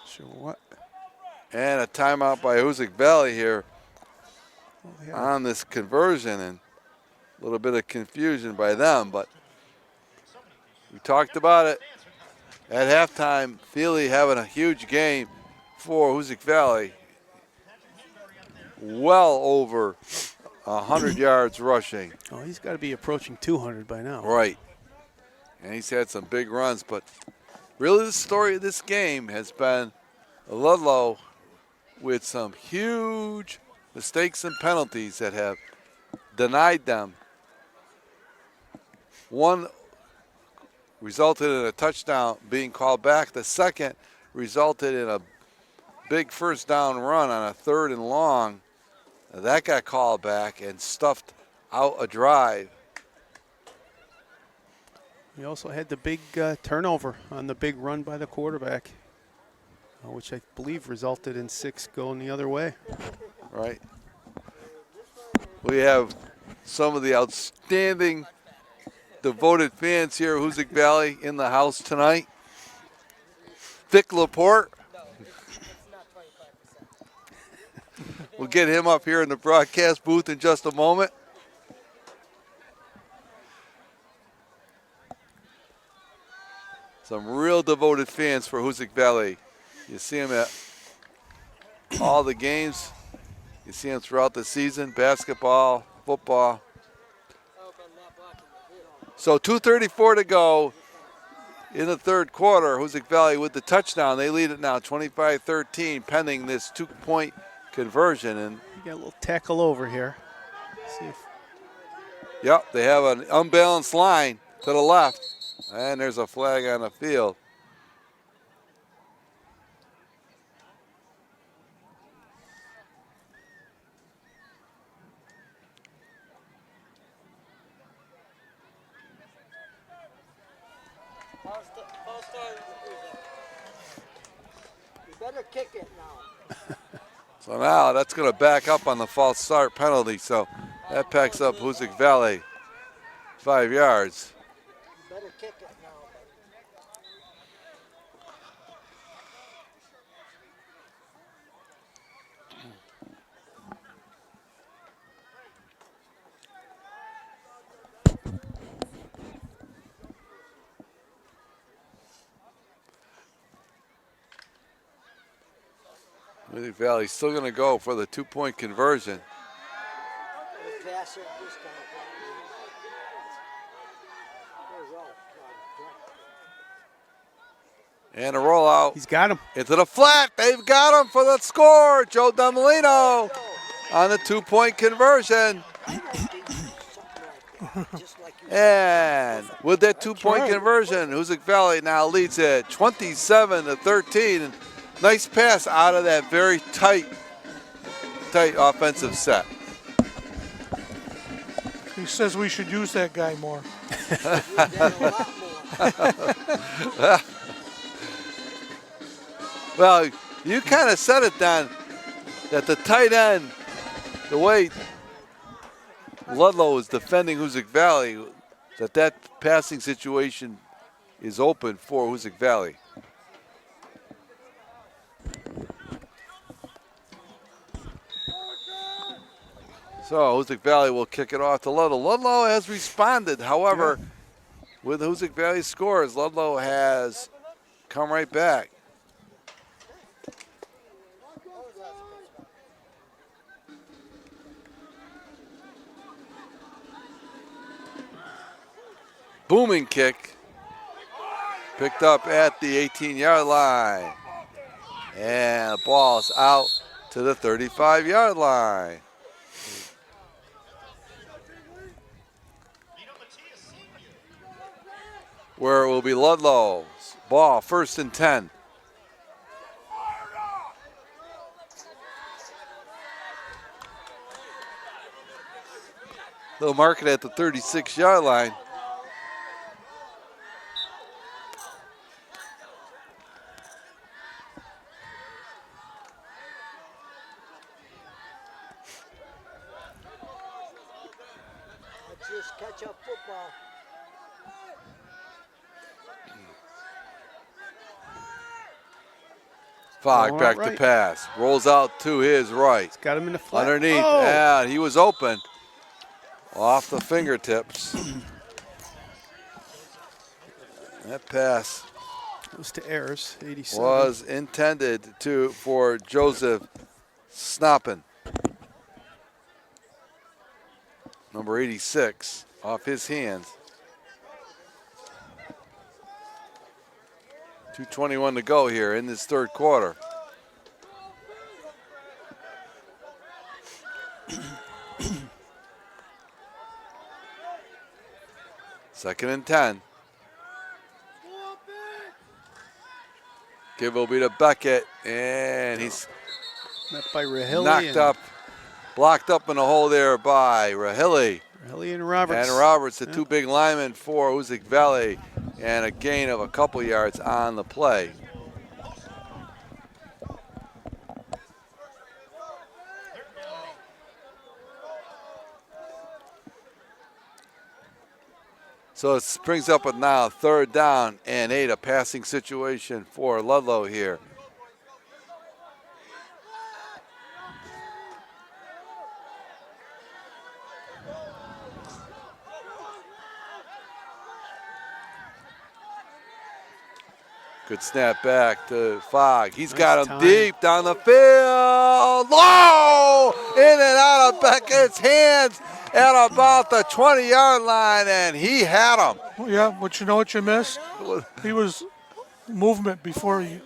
Sure what? And a timeout by Hoosac Valley here Oh, yeah. on this conversion, and a little bit of confusion by them, but we talked about it at halftime. Feely having a huge game for Hoosac Valley. Well over 100 yards rushing. Oh, he's got to be approaching 200 by now. Right. And he's had some big runs, but really the story of this game has been Ludlow with some huge mistakes and penalties that have denied them. One resulted in a touchdown being called back. The second resulted in a big first down run on a 3rd and long. That got called back and stuffed out a drive. We also had the big turnover on the big run by the quarterback, which I believe resulted in 6 going the other way. Right. We have some of the outstanding devoted fans here at Hoosac Valley in the house tonight. Vic Laporte. We'll get him up here in the broadcast booth in just a moment. Some real devoted fans for Hoosac Valley. You see them at all the games. You see them throughout the season, basketball, football. So 2:34 to go in the third quarter. Hoosac Valley with the touchdown. They lead it now 25-13 pending this 2-point conversion. And You got a little tackle over here. See if yep, they have an unbalanced line to the left. And there's a flag on the field. You better kick it now. So now that's going to back up on the false start penalty. So that packs up Hoosac Valley 5 yards. You better kick it now. Hoosac Valley's still going to go for the 2-point conversion. We'll pass it this time. There's all. And a rollout he's got him. into the flat. They've got him for the score. Joe Domolino on the 2-point conversion. And with that 2-point conversion, Hoosac Valley now leads it 27-13. Nice pass out of that very tight offensive set. He says we should use that guy more. Well, you kind of said it, Don, that the tight end, the way Ludlow is defending Hoosac Valley, that passing situation is open for Hoosac Valley. So Hoosac Valley will kick it off to Ludlow. Ludlow has responded. However, with Hoosac Valley scores, Ludlow has come right back. Booming kick. Picked up at the 18-yard line. And the ball's out to the 35-yard line. Where it will be Ludlow's ball, 1st and 10. They'll mark it at the 36-yard line. Just catch up football. Fogg back to pass. Rolls out to his right. He's got him in the flat. Underneath. Oh. And he was open. Off the fingertips. That pass It was to Ayers, 87. was intended for Joseph Snoppin. Number 86 off his hands. 2:21 to go here in this third quarter. Second and 10. Give will be to Beckett, and he's Met by Rahilly. knocked up, blocked up in a hole there by Rahilly. Rahilly and Roberts. And Roberts, the two big linemen for Hoosac Valley, and a gain of a couple yards on the play. So it brings up a now 3rd down and 8, a passing situation for Ludlow here. Good snap back to Fogg. He's got him deep down the field. Low! In and out of Beckett's hands at about the 20-yard line, and he had him. Well, yeah, but you know what you missed? He was movement before you.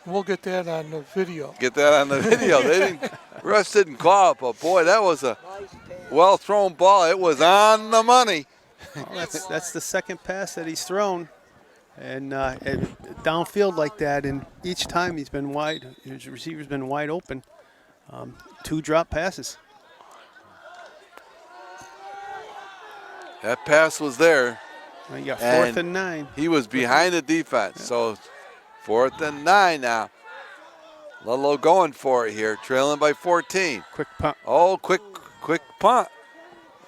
We'll get that on the video. Get that on the video. Refs didn't call it, but boy, that was a well-thrown ball. It was on the money. Well, that's the second pass that he's thrown. And downfield like that, and each time he's been wide, his receiver's been wide open. 2 drop passes. That pass was there. Well, you got 4th and 9. He was behind the defense, so 4th and 9 now. Ludlow going for it here, trailing by 14. Quick punt. Oh, quick punt.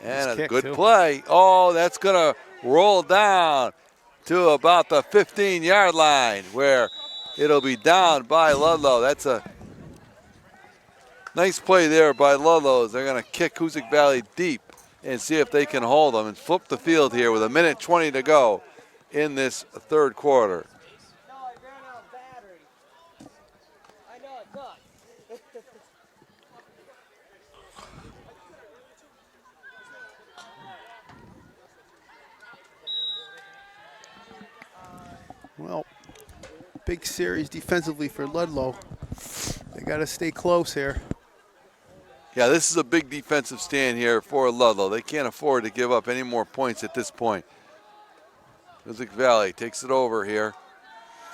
And Nice a kick, good too. play. Oh, that's going to roll down to about the 15-yard line, where it'll be down by Ludlow. That's a nice play there by Ludlow. They're going to kick Hoosac Valley deep and see if they can hold them and flip the field here with 1:20 to go in this third quarter. No, I ran out of battery. I know it does. Well, big series defensively for Ludlow. They got to stay close here. Yeah, this is a big defensive stand here for Ludlow. They can't afford to give up any more points at this point. Hoosac Valley takes it over here.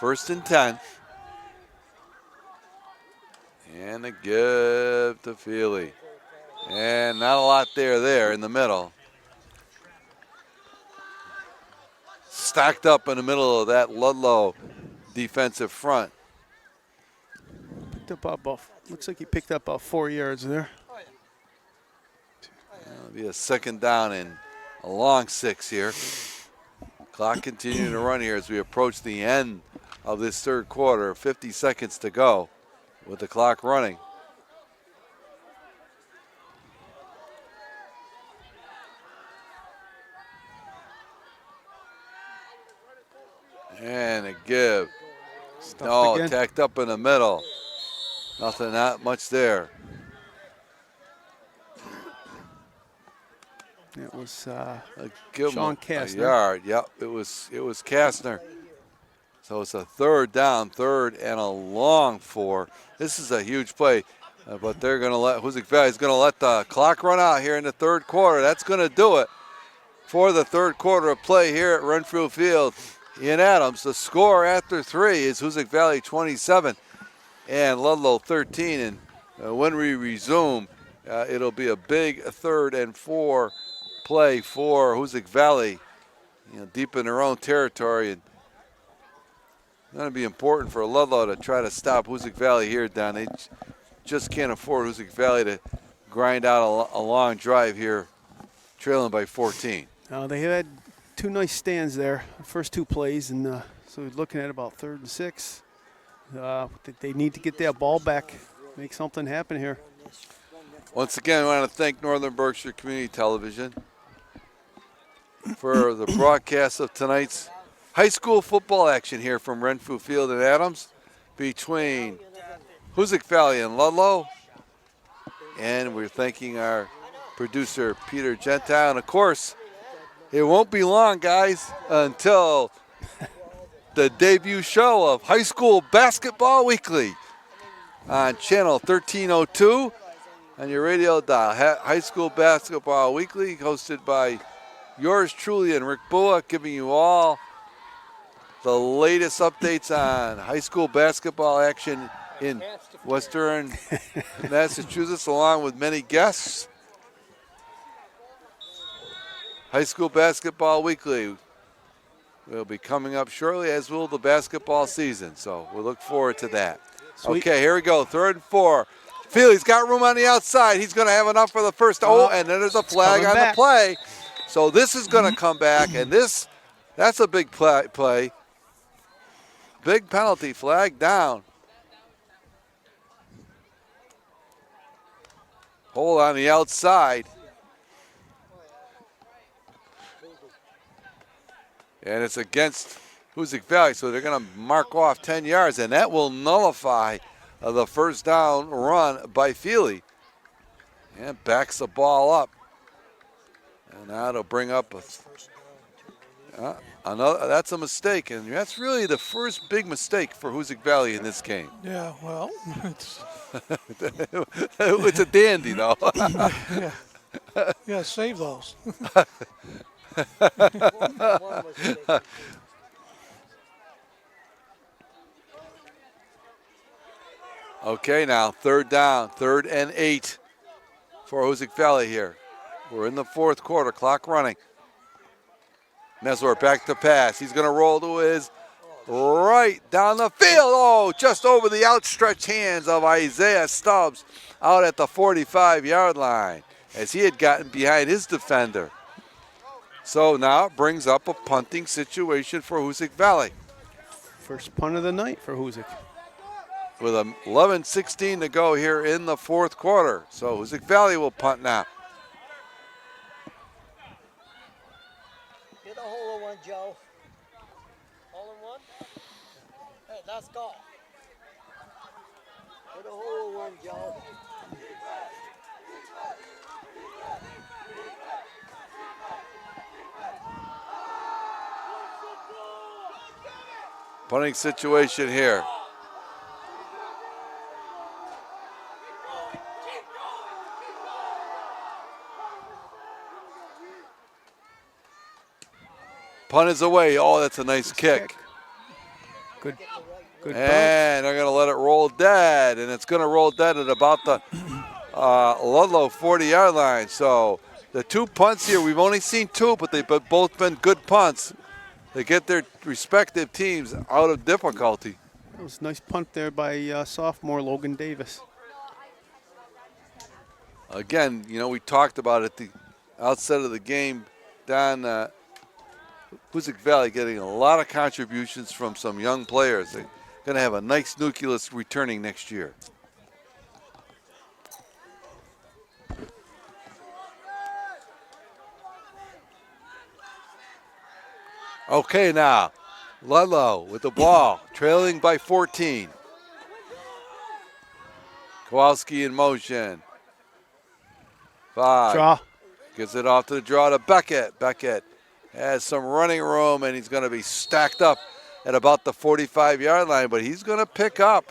1st and 10. And a give to Feely. And not a lot there in the middle. Stacked up in the middle of that Ludlow defensive front. Picked up about, looks like he picked up about 4 yards there. It'll be a 2nd down and a long 6 here. Clock continuing to run here as we approach the end of this third quarter. 50 seconds to go with the clock running. And a give. Stuffed No, again. tacked up in the middle. Nothing, not much there. It was Give him Sean a Kastner. yard. Yep, it was Kastner. So it's a third down, third and a long 4. This is a huge play, but they're going to let Hoosac Valley's going to let the clock run out here in the third quarter. That's going to do it for the third quarter of play here at Renfrew Field in Adams. The score after 3 is Hoosac Valley 27 and Ludlow 13. And when we resume, it'll be a big 3rd and 4 play for Hoosac Valley, deep in their own territory. And it's going to be important for Ludlow to try to stop Hoosac Valley here, Don. They just can't afford Hoosac Valley to grind out a long drive here, trailing by 14. They had 2 nice stands there, the first 2 plays, and so we're looking at about 3rd and 6. They need to get that ball back, make something happen here. Once again, I want to thank Northern Berkshire Community Television for the broadcast of tonight's high school football action here from Renfrew Field in Adams between Hoosac Valley and Ludlow. And we're thanking our producer, Peter Gentile. And, of course, it won't be long, guys, until the debut show of High School Basketball Weekly on channel 1302 on your radio dial. High School Basketball Weekly, hosted by yours truly and Rick Bullock, giving you all the latest updates on high school basketball action in Western Massachusetts, along with many guests. High School Basketball Weekly will be coming up shortly, as will the basketball season. So we'll look forward to that. Sweet. Okay, here we go. 3rd and 4. Feely's got room on the outside. He's going to have enough for the first. Oh, and then there's a flag on the play. So this is going to come back, and that's a big play. Big penalty, flag down. Hold on the outside. And it's against Hoosac Valley, so they're going to mark off 10 yards, and that will nullify the first down run by Feely. And backs the ball up. And now it'll bring up another. That's a mistake, and that's really the first big mistake for Hoosac Valley in this game. Yeah, well, it's It's a dandy, though. yeah, save those. Okay, now 3rd down, 3rd and 8 for Hoosac Valley here. We're in the 4th quarter, clock running. Mesler back to pass. He's going to roll to his right down the field. Oh, just over the outstretched hands of Isaiah Stubbs out at the 45-yard line as he had gotten behind his defender. So now it brings up a punting situation for Hoosac Valley. First punt of the night for Hoosac. With 11:16 to go here in the 4th quarter. So Hoosac Valley will punt now. Get a hole in one, Joe. Hole in one? Hey, let's go. Get a hole in one, Joe. Punting situation here. Punt is away. Oh, that's a nice kick. Good bounce. And they're going to let it roll dead, and it's going to roll dead at about the Ludlow 40-yard line. So the 2 punts here, we've only seen 2, but they've both been good punts. They get their respective teams out of difficulty. That was a nice punt there by sophomore Logan Davis. Again, we talked about it at the outset of the game, Don. Hoosac Valley getting a lot of contributions from some young players. They're going to have a nice nucleus returning next year. Okay, now Ludlow with the ball, trailing by 14. Kowalski in motion. 5. Draw. Gives it off to the draw to Beckett. Beckett has some running room, and he's going to be stacked up at about the 45-yard line, but he's going to pick up.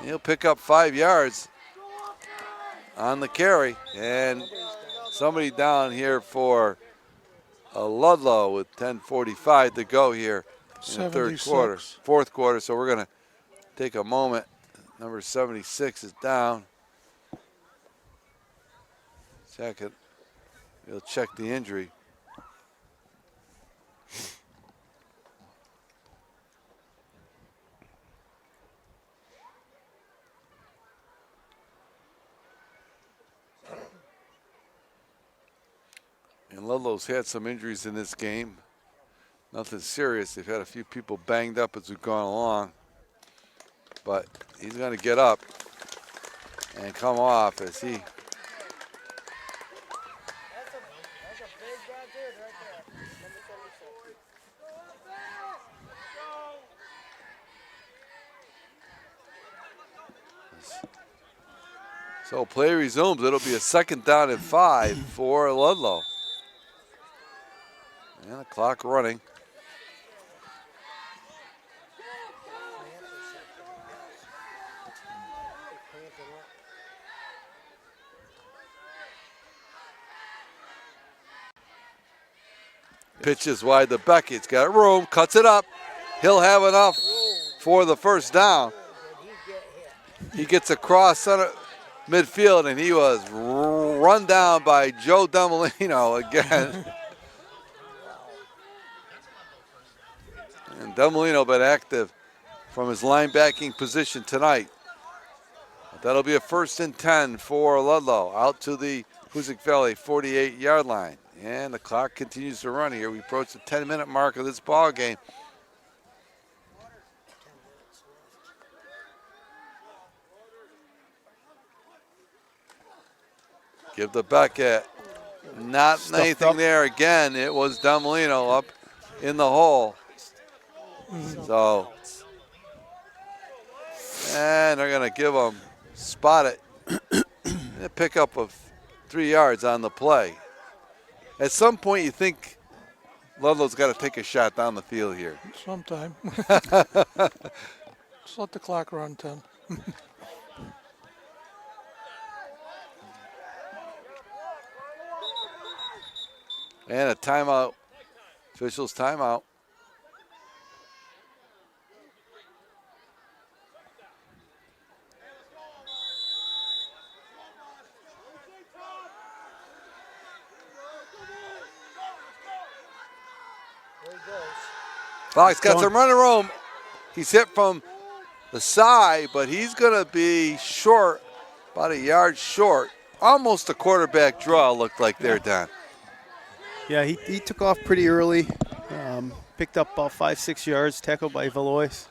He'll pick up 5 yards on the carry, and somebody down here for Ludlow with 10:45 to go here in the third quarter, fourth quarter. So we're going to take a moment. Number 76 is down. Second, we'll check the injury. And Ludlow's had some injuries in this game. Nothing serious. They've had a few people banged up as we've gone along. But he's going to get up and come off as he... So play resumes. It'll be a 2nd down and 5 for Ludlow. And the clock running. Pitches wide to Beckett. He's got room, cuts it up. He'll have enough for the first down. He gets across center midfield, and he was run down by Joe Demolino again. And Demolino been active from his linebacking position tonight. That'll be a 1st and 10 for Ludlow out to the Hoosac Valley 48-yard line. And the clock continues to run here. We approach the 10-minute mark of this ball game. Give the Beckett. Not anything there again. It was Demolino up in the hole. So, and they're going to give him spot it. A pickup of 3 yards on the play. At some point, you think Ludlow's got to take a shot down the field here. Sometime. Just let the clock run, Tim. And a timeout. Officials timeout. Fox got some running room. He's hit from the side, but he's going to be short, about a yard short. Almost a quarterback draw looked like there, Don. Yeah, he took off pretty early. Picked up about 5-6 yards, tackled by Valois.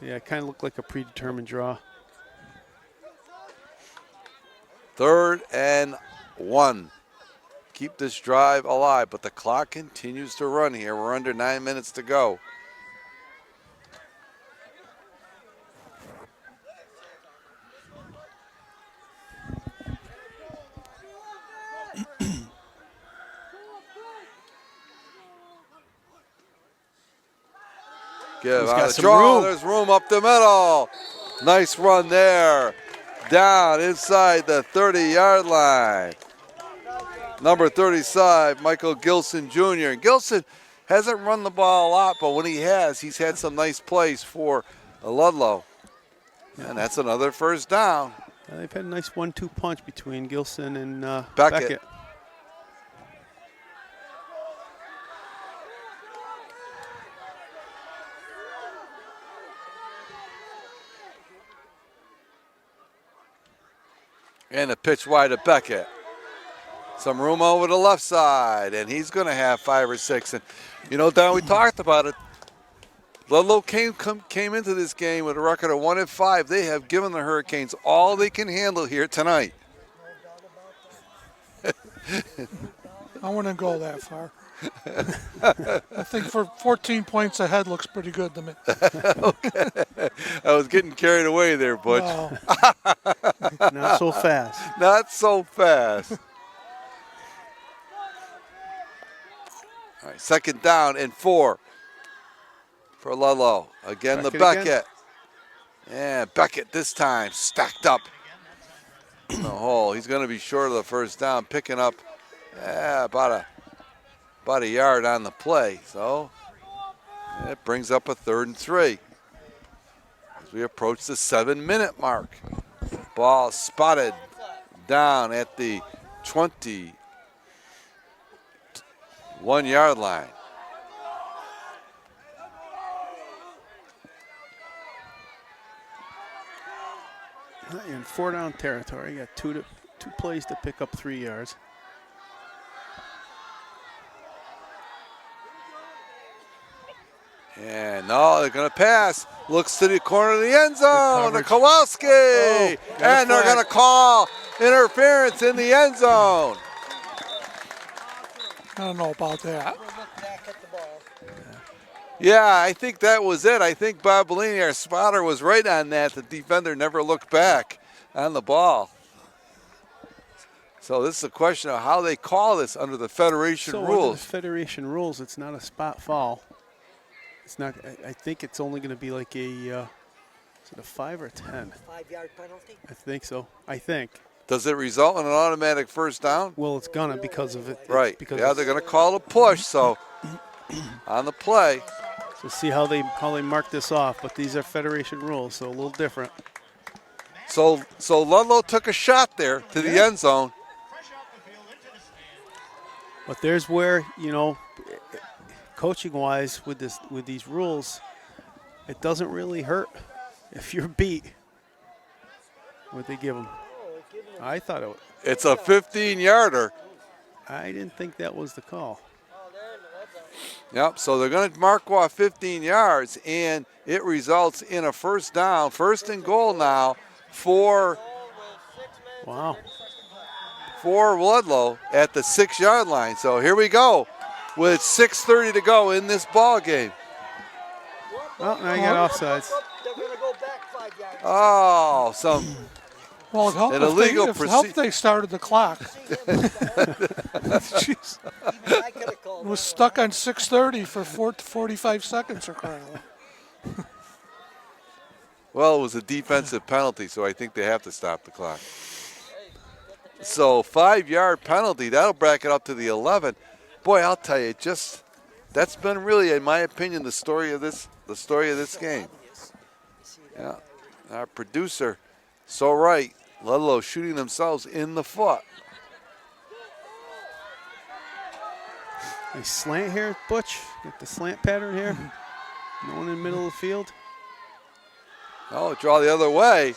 Yeah, it kind of looked like a predetermined draw. 3rd and 1. Keep this drive alive, but the clock continues to run here. We're under 9 minutes to go. Give out a draw. There's room up the middle. Nice run there. Down inside the 30-yard line. Number 35, Michael Gilson Jr. And Gilson hasn't run the ball a lot, but when he has, he's had some nice plays for Ludlow. And that's another 1st down. They've had a nice 1-2 punch between Gilson and Beckett. And a pitch wide to Beckett. Some room over the left side, and he's going to have 5 or 6. And, you know, Don, we talked about it. Ludlow came into this game with a record of 1-5. They have given the Hurricanes all they can handle here tonight. I wouldn't go that far. I think for 14 points ahead looks pretty good to me. I was getting carried away there, Butch. No. Not so fast. Not so fast. All right, 2nd down and 4 for Ludlow. Again, the Beckett again. Beckett. Yeah, Beckett this time stacked up in the hole. He's going to be short of the 1st down, picking up about a yard on the play. So it brings up a 3rd and 3 as we approach the 7-minute mark. Ball spotted down at the 21-yard line. In 4-down territory, you got two plays to pick up 3 yards. And no, they're going to pass. Looks to the corner of the end zone to coverage. Kowalski. Oh, got a And they're flag. going to call interference in the end zone. I don't know about that. Yeah, I think that was it. I think Bob Bellini, our spotter, was right on that. The defender never looked back on the ball. So this is a question of how they call this under the Federation So under the rules. Federation rules, it's not a spot foul. It's not. I think it's only going to be like a. Is it a 5 or 10? 5-yard penalty? I think so. I think. Does it result in an automatic 1st down? Well, it's gonna because of it. Right. Because Yeah, they're going to call a push. So on the play. So see how they mark this off, but these are Federation rules, so a little different. So Ludlow took a shot there to the end zone. But there's where, coaching-wise with these rules, it doesn't really hurt if you're beat. What they give them? I thought it. It's a 15-yarder. I didn't think that was the call. Yep, so they're going to mark off 15 yards, and it results in a 1st down, 1st and goal now for Wow. Ludlow at the 6-yard line. So here we go with 6:30 to go in this ball game. Well, now you got offsides. They're going to go back 5 yards. Oh, some Well, it helped An illegal if it helped they started the clock. Jeez. I could have called It was stuck on 6:30 for 45 seconds or crying out loud. well, it was a defensive penalty, so I think they have to stop the clock. So 5-yard penalty, that'll back it up to the 11. Boy, I'll tell you, that's been really, in my opinion, the story of this game. Yeah, our producer, so right. Ludlow shooting themselves in the foot. Nice slant here, Butch. Get the slant pattern here. No one in the middle of the field. Oh, draw the other way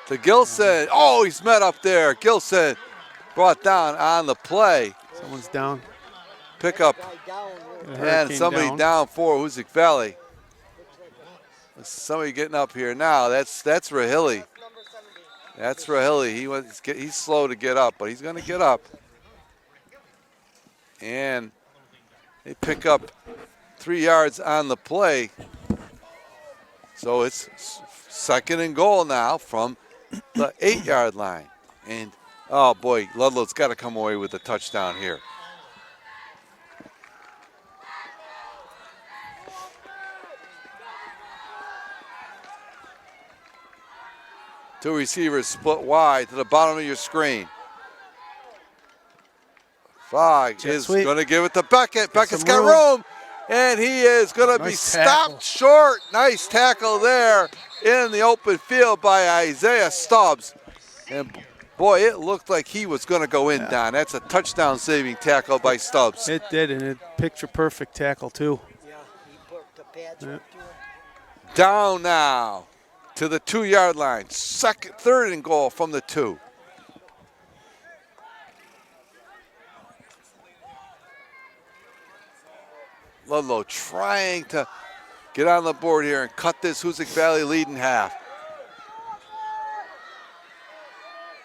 to Gilson. Oh, he's met up there. Gilson brought down on the play. Someone's down. Pick up down. A and hurricane somebody down for Hoosac Valley. Somebody getting up here now. That's Rahilly. That's Rahilly. He's slow to get up, but he's going to get up. And they pick up 3 yards on the play. So it's 2nd and goal now from the 8-yard line. And, oh, boy, Ludlow's got to come away with a touchdown here. Two receivers split wide to the bottom of your screen. Fogg Jet is sweep. going to give it to Beckett. Beckett's some got room. And he is going to be Nice tackle. stopped short. Nice tackle there in the open field by Isaiah Stubbs. And boy, it looked like he was going to go in, Don. That's a touchdown-saving tackle by Stubbs. It did, and a picture-perfect tackle, too. Yeah, he put the pads Yeah. up to him. Down now to the 2-yard line. 3rd and goal from the 2. Ludlow trying to get on the board here and cut this Hoosac Valley lead in half.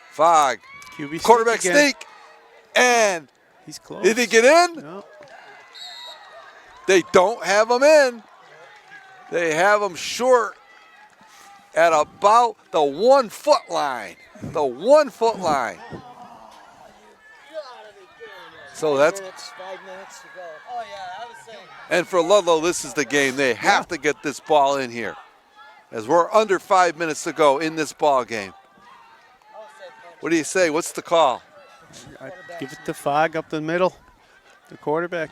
Fogg, QB quarterback again. sneak, and He's close. Did he get in? No. They don't have him in. They have him short at about the 1 foot line. The 1 foot line. So that's, 5 minutes to go. Oh, yeah, I was saying. and for Ludlow, this is the game. They have to get this ball in here, as we're under 5 minutes to go in this ball game. What do you say? What's the call? I give it to Fogg up the middle, the quarterback.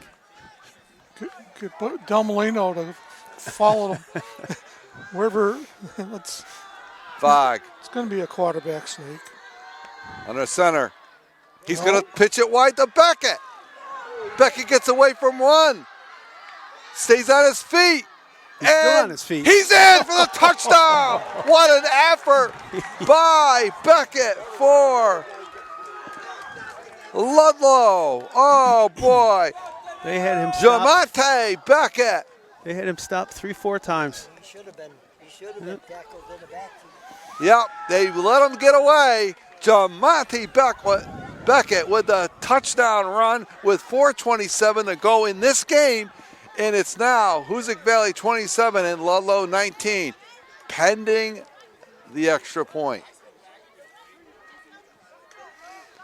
Get Del Molino to follow them. Wherever, it's Fogg going to be a quarterback sneak. under center. He's going to pitch it wide to Beckett. Beckett gets away from one. Stays on his feet. He's still on his feet. He's in for the touchdown. What an effort by Beckett for Ludlow. Oh, boy. They had him stop. Jamonte Beckett. They had him stop 3-4 times. He should have been tackled in the backfield. Yep, they let him get away. Jamonte Beckett with the touchdown run with 4:27 to go in this game. And it's now Hoosac Valley 27 and Ludlow 19, pending the extra point.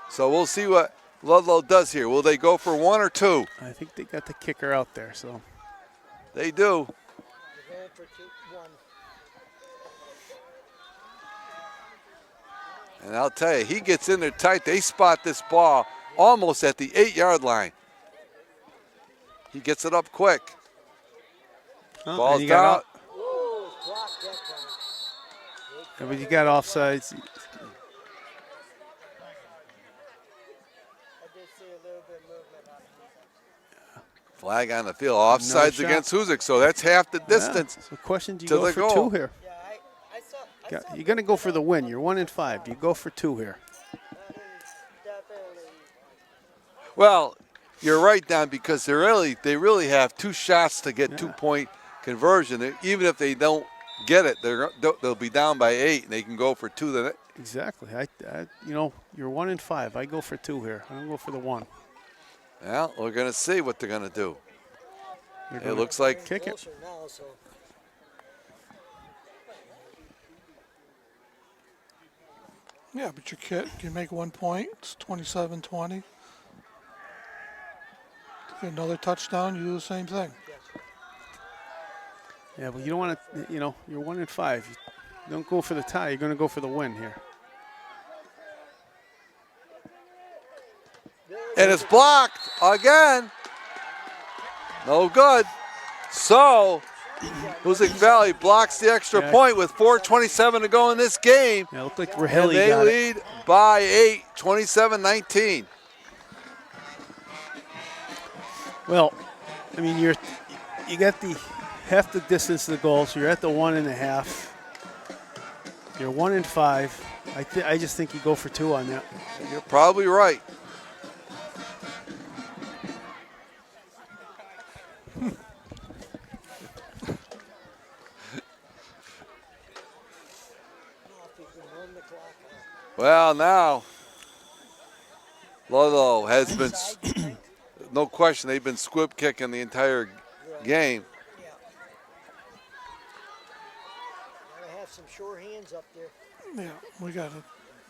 So we'll see what Ludlow does here. Will they go for 1 or 2? I think they got the kicker out there, so. They do. They're going for 1. And I'll tell you, he gets in there tight. They spot this ball almost at the 8-yard line. He gets it up quick. Oh, Ball's and down. Whoa, it's blocked that time. Yeah, but you got offsides. I did see a little bit of movement on it. Flag on the field. Offsides shot. against Hoosac, so that's half the distance. Yeah. So question, do you to go the for goal. 2 here? Yeah, I saw You're going to go for the win. You're 1-5. You go for 2 here. definitely. Well, you're right, Don, because they really have 2 shots to get 2-point conversion. Even if they don't get it, they'll be down by 8, and they can go for 2. Then Exactly. You're 1-5. I go for 2 here. I don't go for the 1. well, we're going to see what they're going to do. They're It gonna looks like kick it. Closer now, so. Yeah, but you can make 1 point. It's 27-20. Get another touchdown, you do the same thing. Yeah, but you don't want to. You're 1-5. You don't go for the tie. You're going to go for the win here. and it's blocked again. No good. So Hoosac Valley blocks the extra point with 4:27 to go in this game. Yeah, it looked like And Raheli they got it. lead by 8, 27-19. Well, I mean, you got the half the distance to the goal, so you're at the 1.5. You're 1-5. I just think you go for 2 on that. You're probably right. Well, now Ludlow has been, no question, they've been squib kicking the entire game. Gotta have some sure hands up there. Yeah, we got it.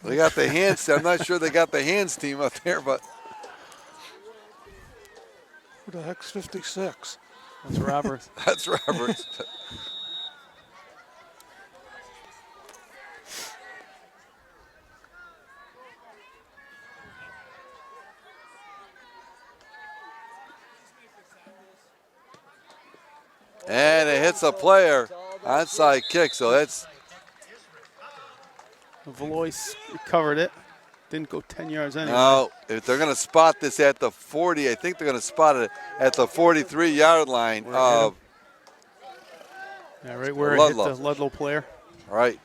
They got the hands. I'm not sure they got the hands team up there, but Who the heck's 56? That's Roberts. that's Roberts. And it hits a player. Onside kick, so that's Valois covered it. Didn't go 10 yards anyway. no. If they're going to spot this at the 40, I think they're going to spot it at the 43-yard line of Yeah, right where it Ludlow. hit the Ludlow player. right.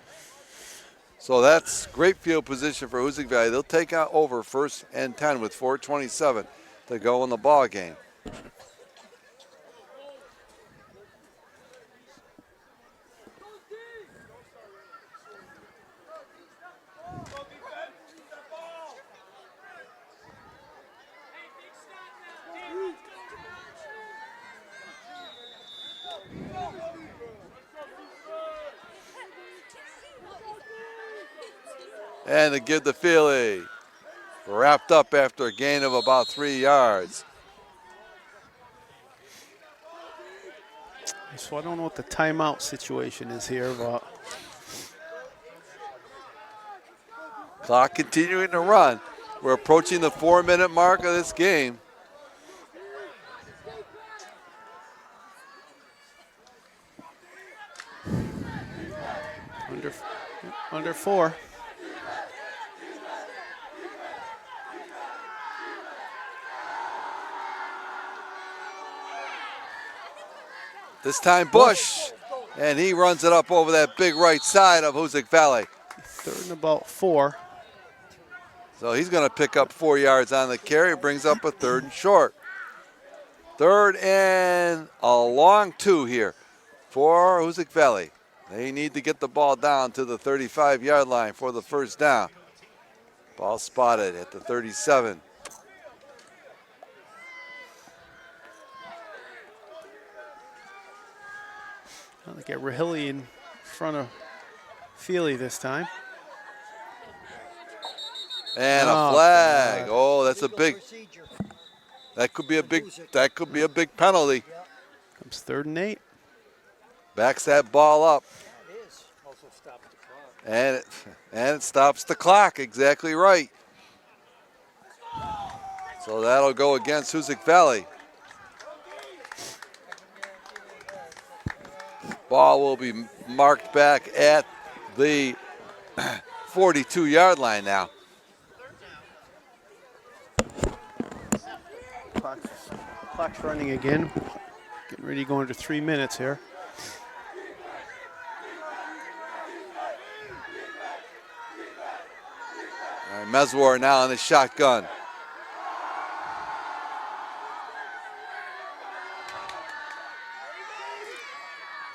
So that's great field position for Hoosac Valley. They'll take out over 1st and 10 with 4:27 to go in the ball game. And to give the Philly. Wrapped up after a gain of about 3 yards. So I don't know what the timeout situation is here, but Clock continuing to run. We're approaching the 4-minute mark of this game. under 4. This time Bush, and he runs it up over that big right side of Hoosac Valley. 3rd and about 4. So he's going to pick up 4 yards on the carry, brings up a 3rd and short. 3rd and a long 2 here for Hoosac Valley. They need to get the ball down to the 35-yard line for the first down. Ball spotted at the 37. They get Rahilly in front of Feely this time. And a flag. Oh, that's a big. That could be a big penalty. Comes 3rd and 8. Backs that ball up. And it stops the clock. Exactly right. So that'll go against Hoosac Valley. Ball will be marked back at the 42-yard line now. Clock's running again. Getting ready to go into 3 minutes here. All right, Meswar now in the shotgun.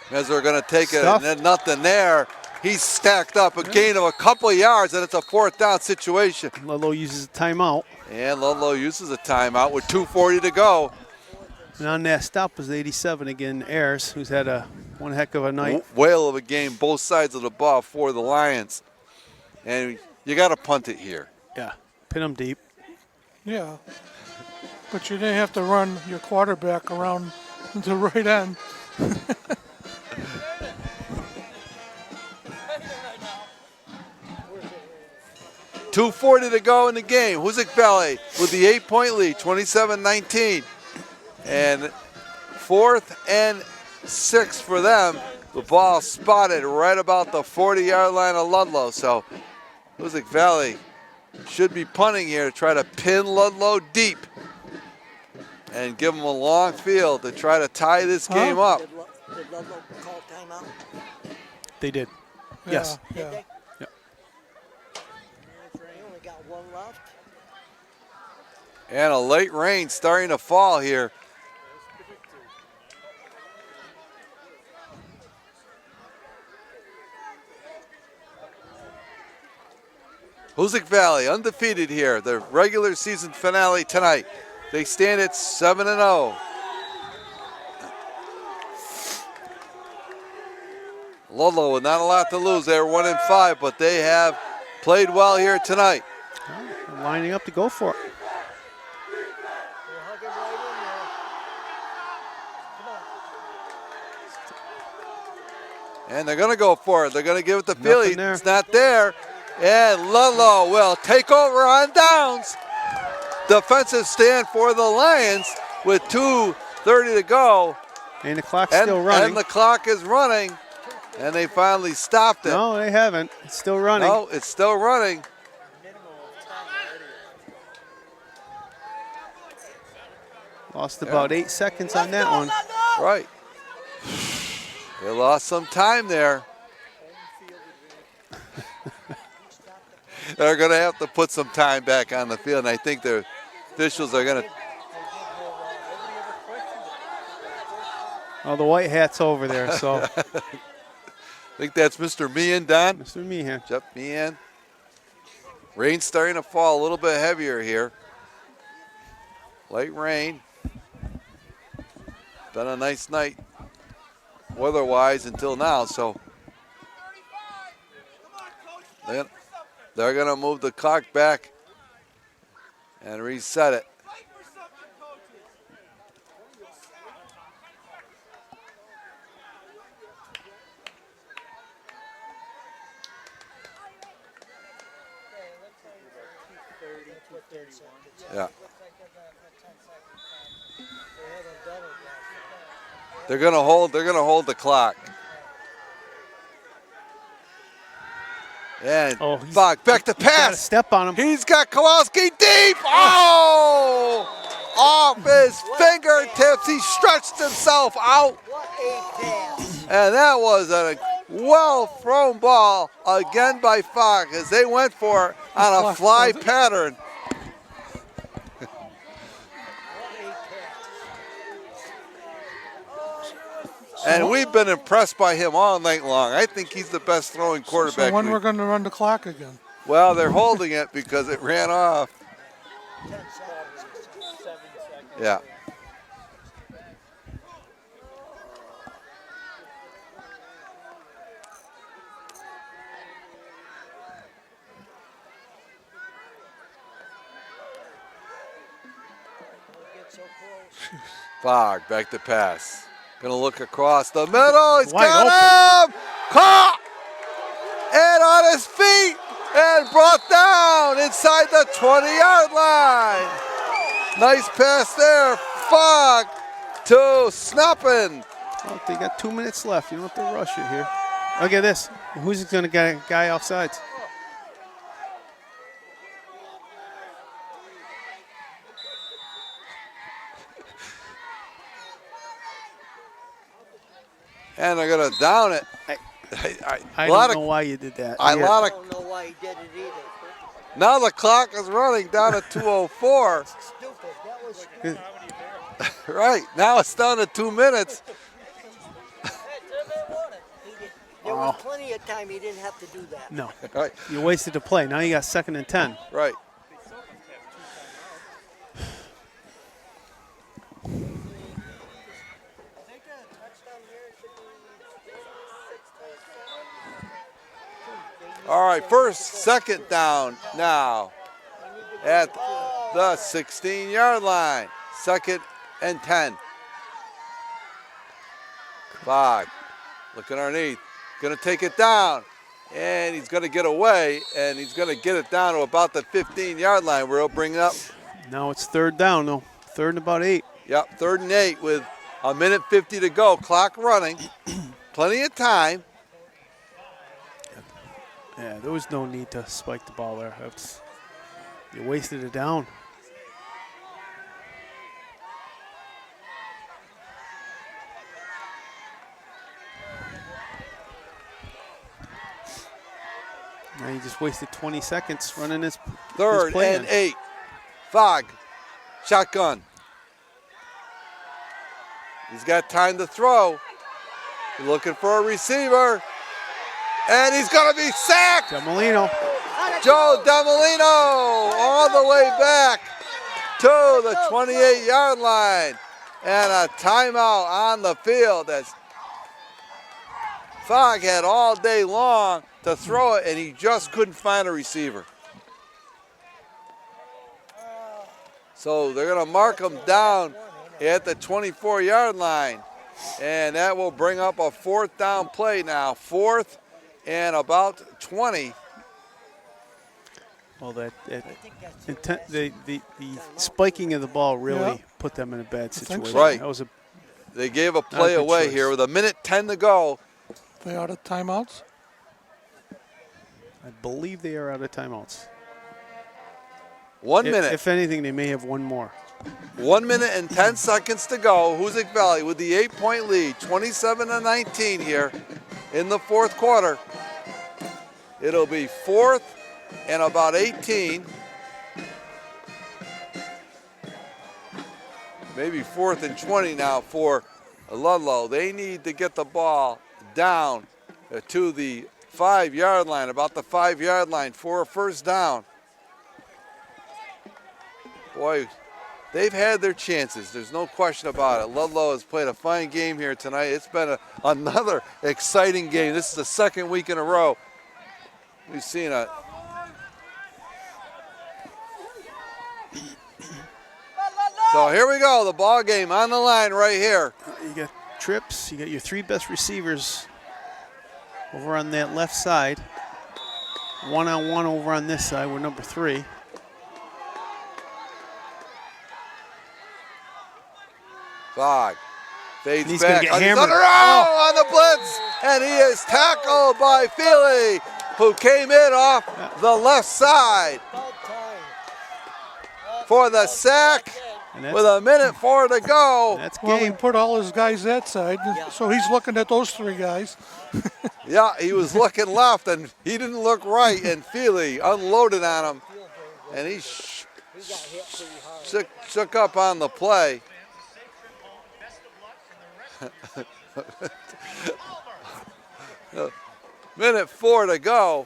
Meswar going to take it, and then nothing there. He's stacked up a gain of a couple of yards, and it's a 4th down situation. Ludlow uses a timeout. And Ludlow uses a timeout with 2:40 to go. And on that stop was 87 again, Ayers, who's had one heck of a night. Whale of a game, both sides of the ball for the Lions. And you got to punt it here. Yeah, pin them deep. Yeah. But you didn't have to run your quarterback around the right end. 2:40 to go in the game. Hoosac Valley with the 8-point lead, 27-19. And 4th and 6 for them. The ball spotted right about the 40-yard line of Ludlow. So Hoosac Valley should be punting here to try to pin Ludlow deep and give them a long field to try to tie this game up. Did Ludlow call timeout? They did. Yeah, Yes. Yeah. They only got one left. And a late rain starting to fall here. Hoosac Valley undefeated here. The regular season finale tonight. They stand at 7-0. Ludlow with not a lot to lose. They're 1-5, but they have played well here tonight. Lining up to go for it. They're hugging right in there. Come on. And they're going to go for it. They're going to give it to Philly. there. It's not there. And Ludlow will take over on downs. Defensive stand for the Lions with 2:30 to go. And the clock's still running. And the clock is running. And they finally stopped it. No, they haven't. It's still running. No, it's still running. Lost about 8 seconds on that one. Right. They lost some time there. They're going to have to put some time back on the field, and I think the officials are going to. Oh, the white hat's over there, so. I think that's Mr. Meehan, Don. Mr. Meehan. Jeff Meehan. Rain's starting to fall a little bit heavier here. Late rain. Been a nice night weather-wise until now, so they're They're going to move the clock back and reset it. Yeah. They're going to hold the clock. And Bach back to Got a pass. step on him. He's got Kowalski deep. Oh! Off his fingertips. He stretched himself out. What a pass. And that was a well-thrown ball again by Fogg as they went for it on a fly pattern. And we've been impressed by him all night long. I think he's the best throwing quarterback. So when we're going to run the clock again? Well, they're holding it because it ran off. Yeah. Fogg back to pass. Gonna look across the middle. He's Wide got him! Caught! And on his feet! And brought down inside the 20-yard line. Nice pass there. Fogg to Snoppin. Oh, they got 2 minutes left. You don't have to rush it here. Look at this. Who's going to get a guy offsides? And they're gonna down it. I don't know why you did that. I don't know why he did it either. Now the clock is running down to 2:04. Stupid. That was stupid. Right, now it's down to 2 minutes. There was plenty of time he didn't have to do that. No. Right, You wasted the play. Now you got 2nd and 10. right. All right, second down now at the 16-yard line. 2nd and 10. Fogg looking underneath, gonna take it down, and he's gonna get away, and he's gonna get it down to about the 15-yard line where he'll bring it up. Now it's 3rd down, though. 3rd and about 8. Yep, 3rd and 8 with a minute 50 to go. Clock running, plenty of time. Yeah, there was no need to spike the ball there. You wasted it down. Now you just wasted 20 seconds running this 3rd play and in. 8. Fogg, shotgun. He's got time to throw. He's looking for a receiver. And he's going to be sacked. Demolino. Joe Demolino all the way back to the 28-yard line. And a timeout on the field as Fogg had all day long to throw it, and he just couldn't find a receiver. So they're going to mark him down at the 24-yard line. And that will bring up a 4th down play now. 4th and about 20. Well, the spiking of the ball really put them in a bad situation. Right. That was They gave a play away choice. here with a minute 10 to go. They out of timeouts? I believe they are out of timeouts. 1 minute. If anything, they may have one more. 1 minute and 10 seconds to go. Hoosac Valley with the 8-point lead, 27-19 here in the 4th quarter. It'll be 4th and about 18. Maybe 4th and 20 now for Ludlow. They need to get the ball down to the 5-yard line, about the 5-yard line for a 1st down. Boy, they've had their chances. There's no question about it. Ludlow has played a fine game here tonight. It's been another exciting game. This is the 2nd week in a row we've seen a So here we go, the ball game on the line right here. You got trips. You got your 3 best receivers over on that left side. 1-on-1 over on this side with number 3. Fogg fades He's back. gonna get On his hammered. under- on the blitz, and he is tackled by Feely, who came in off the left side for the sack And with a minute 4 to go. that's Well, he game. put all his guys that side, so he's looking at those 3 guys. Yeah, he was looking left, and he didn't look right, and Feely unloaded on him, and he shook up on the play. Minute 4 to go.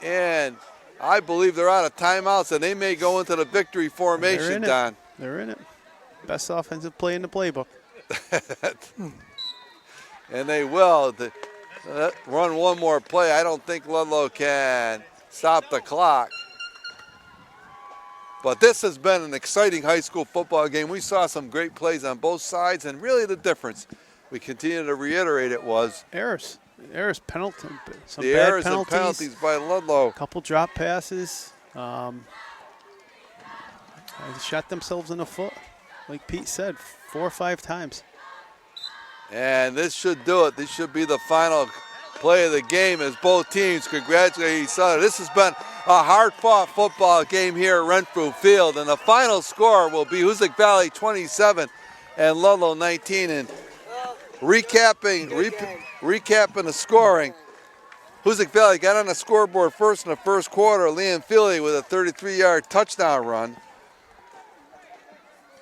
And I believe they're out of timeouts, and they may go into the victory formation, Don. They're in it. Best offensive play in the playbook. And they will. Run one more play. I don't think Ludlow can stop the clock. But this has been an exciting high school football game. We saw some great plays on both sides, and really the difference, we continue to reiterate it, was Errors, penalty, some the bad errors and penalties by Ludlow. A couple drop passes. They shot themselves in the foot, like Pete said, 4 or 5 times. And this should do it. This should be the final play of the game as both teams congratulate each other. This has been a hard-fought football game here at Renfrew Field, and the final score will be Hoosac Valley 27 and Ludlow 19. And recapping the scoring, Hoosac Valley got on the scoreboard first in the first quarter. Liam Feely with a 33-yard touchdown run.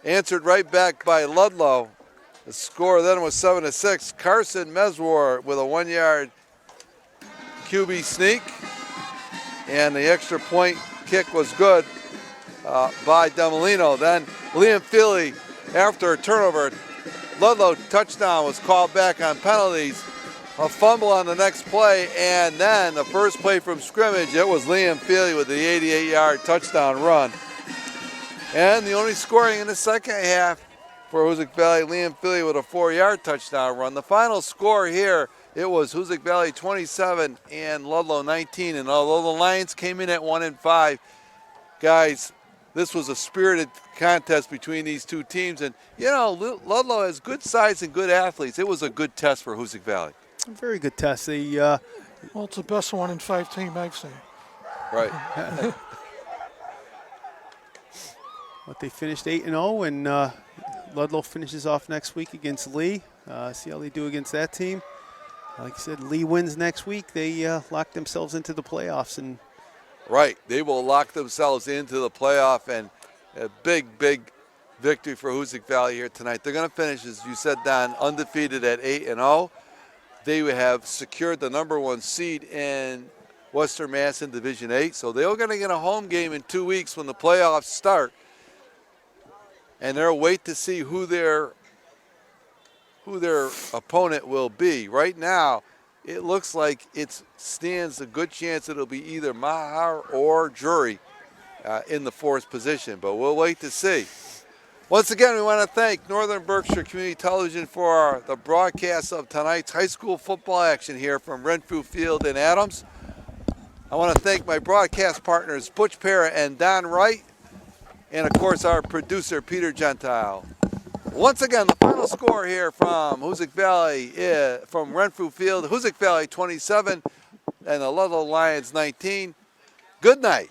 Answered right back by Ludlow. The score then was 7-6. Carson Meswar with a 1-yard QB sneak. And the extra point kick was good by Demolino. Then Liam Feely, after a turnover, Ludlow touchdown was called back on penalties. A fumble on the next play, and then the first play from scrimmage, it was Liam Feely with the 88-yard touchdown run. And the only scoring in the second half for Hoosac Valley, Liam Feely with a 4-yard touchdown run. The final score here, it was Hoosac Valley 27 and Ludlow 19. And although the Lions came in at 1-5, guys, this was a spirited contest between these two teams. And, you know, Ludlow has good size and good athletes. It was a good test for Hoosac Valley. A very good test. They, Well, it's the best 1-5 team I've seen. Right. But they finished 8-0, and Ludlow finishes off next week against Lee. See how they do against that team. Like I said, Lee wins next week. They lock themselves into the playoffs. And Right. They will lock themselves into the playoff, and a big, big victory for Hoosac Valley here tonight. They're going to finish, as you said, Don, undefeated at 8-0. They have secured the #1 seed in Western Mass in Division 8, so they're going to get a home game in 2 weeks when the playoffs start. And they'll wait to see who their opponent will be. Right now, it looks like it stands a good chance it'll be either Mahar or Drury in the 4th position, but we'll wait to see. Once again, we want to thank Northern Berkshire Community Television for the broadcast of tonight's high school football action here from Renfrew Field in Adams. I want to thank my broadcast partners, Butch Parra and Don Wright, and of course our producer, Peter Gentile. Once again, the final score here from Hoosac Valley, from Renfrew Field, Hoosac Valley 27 and the Ludlow Lions 19. Good night.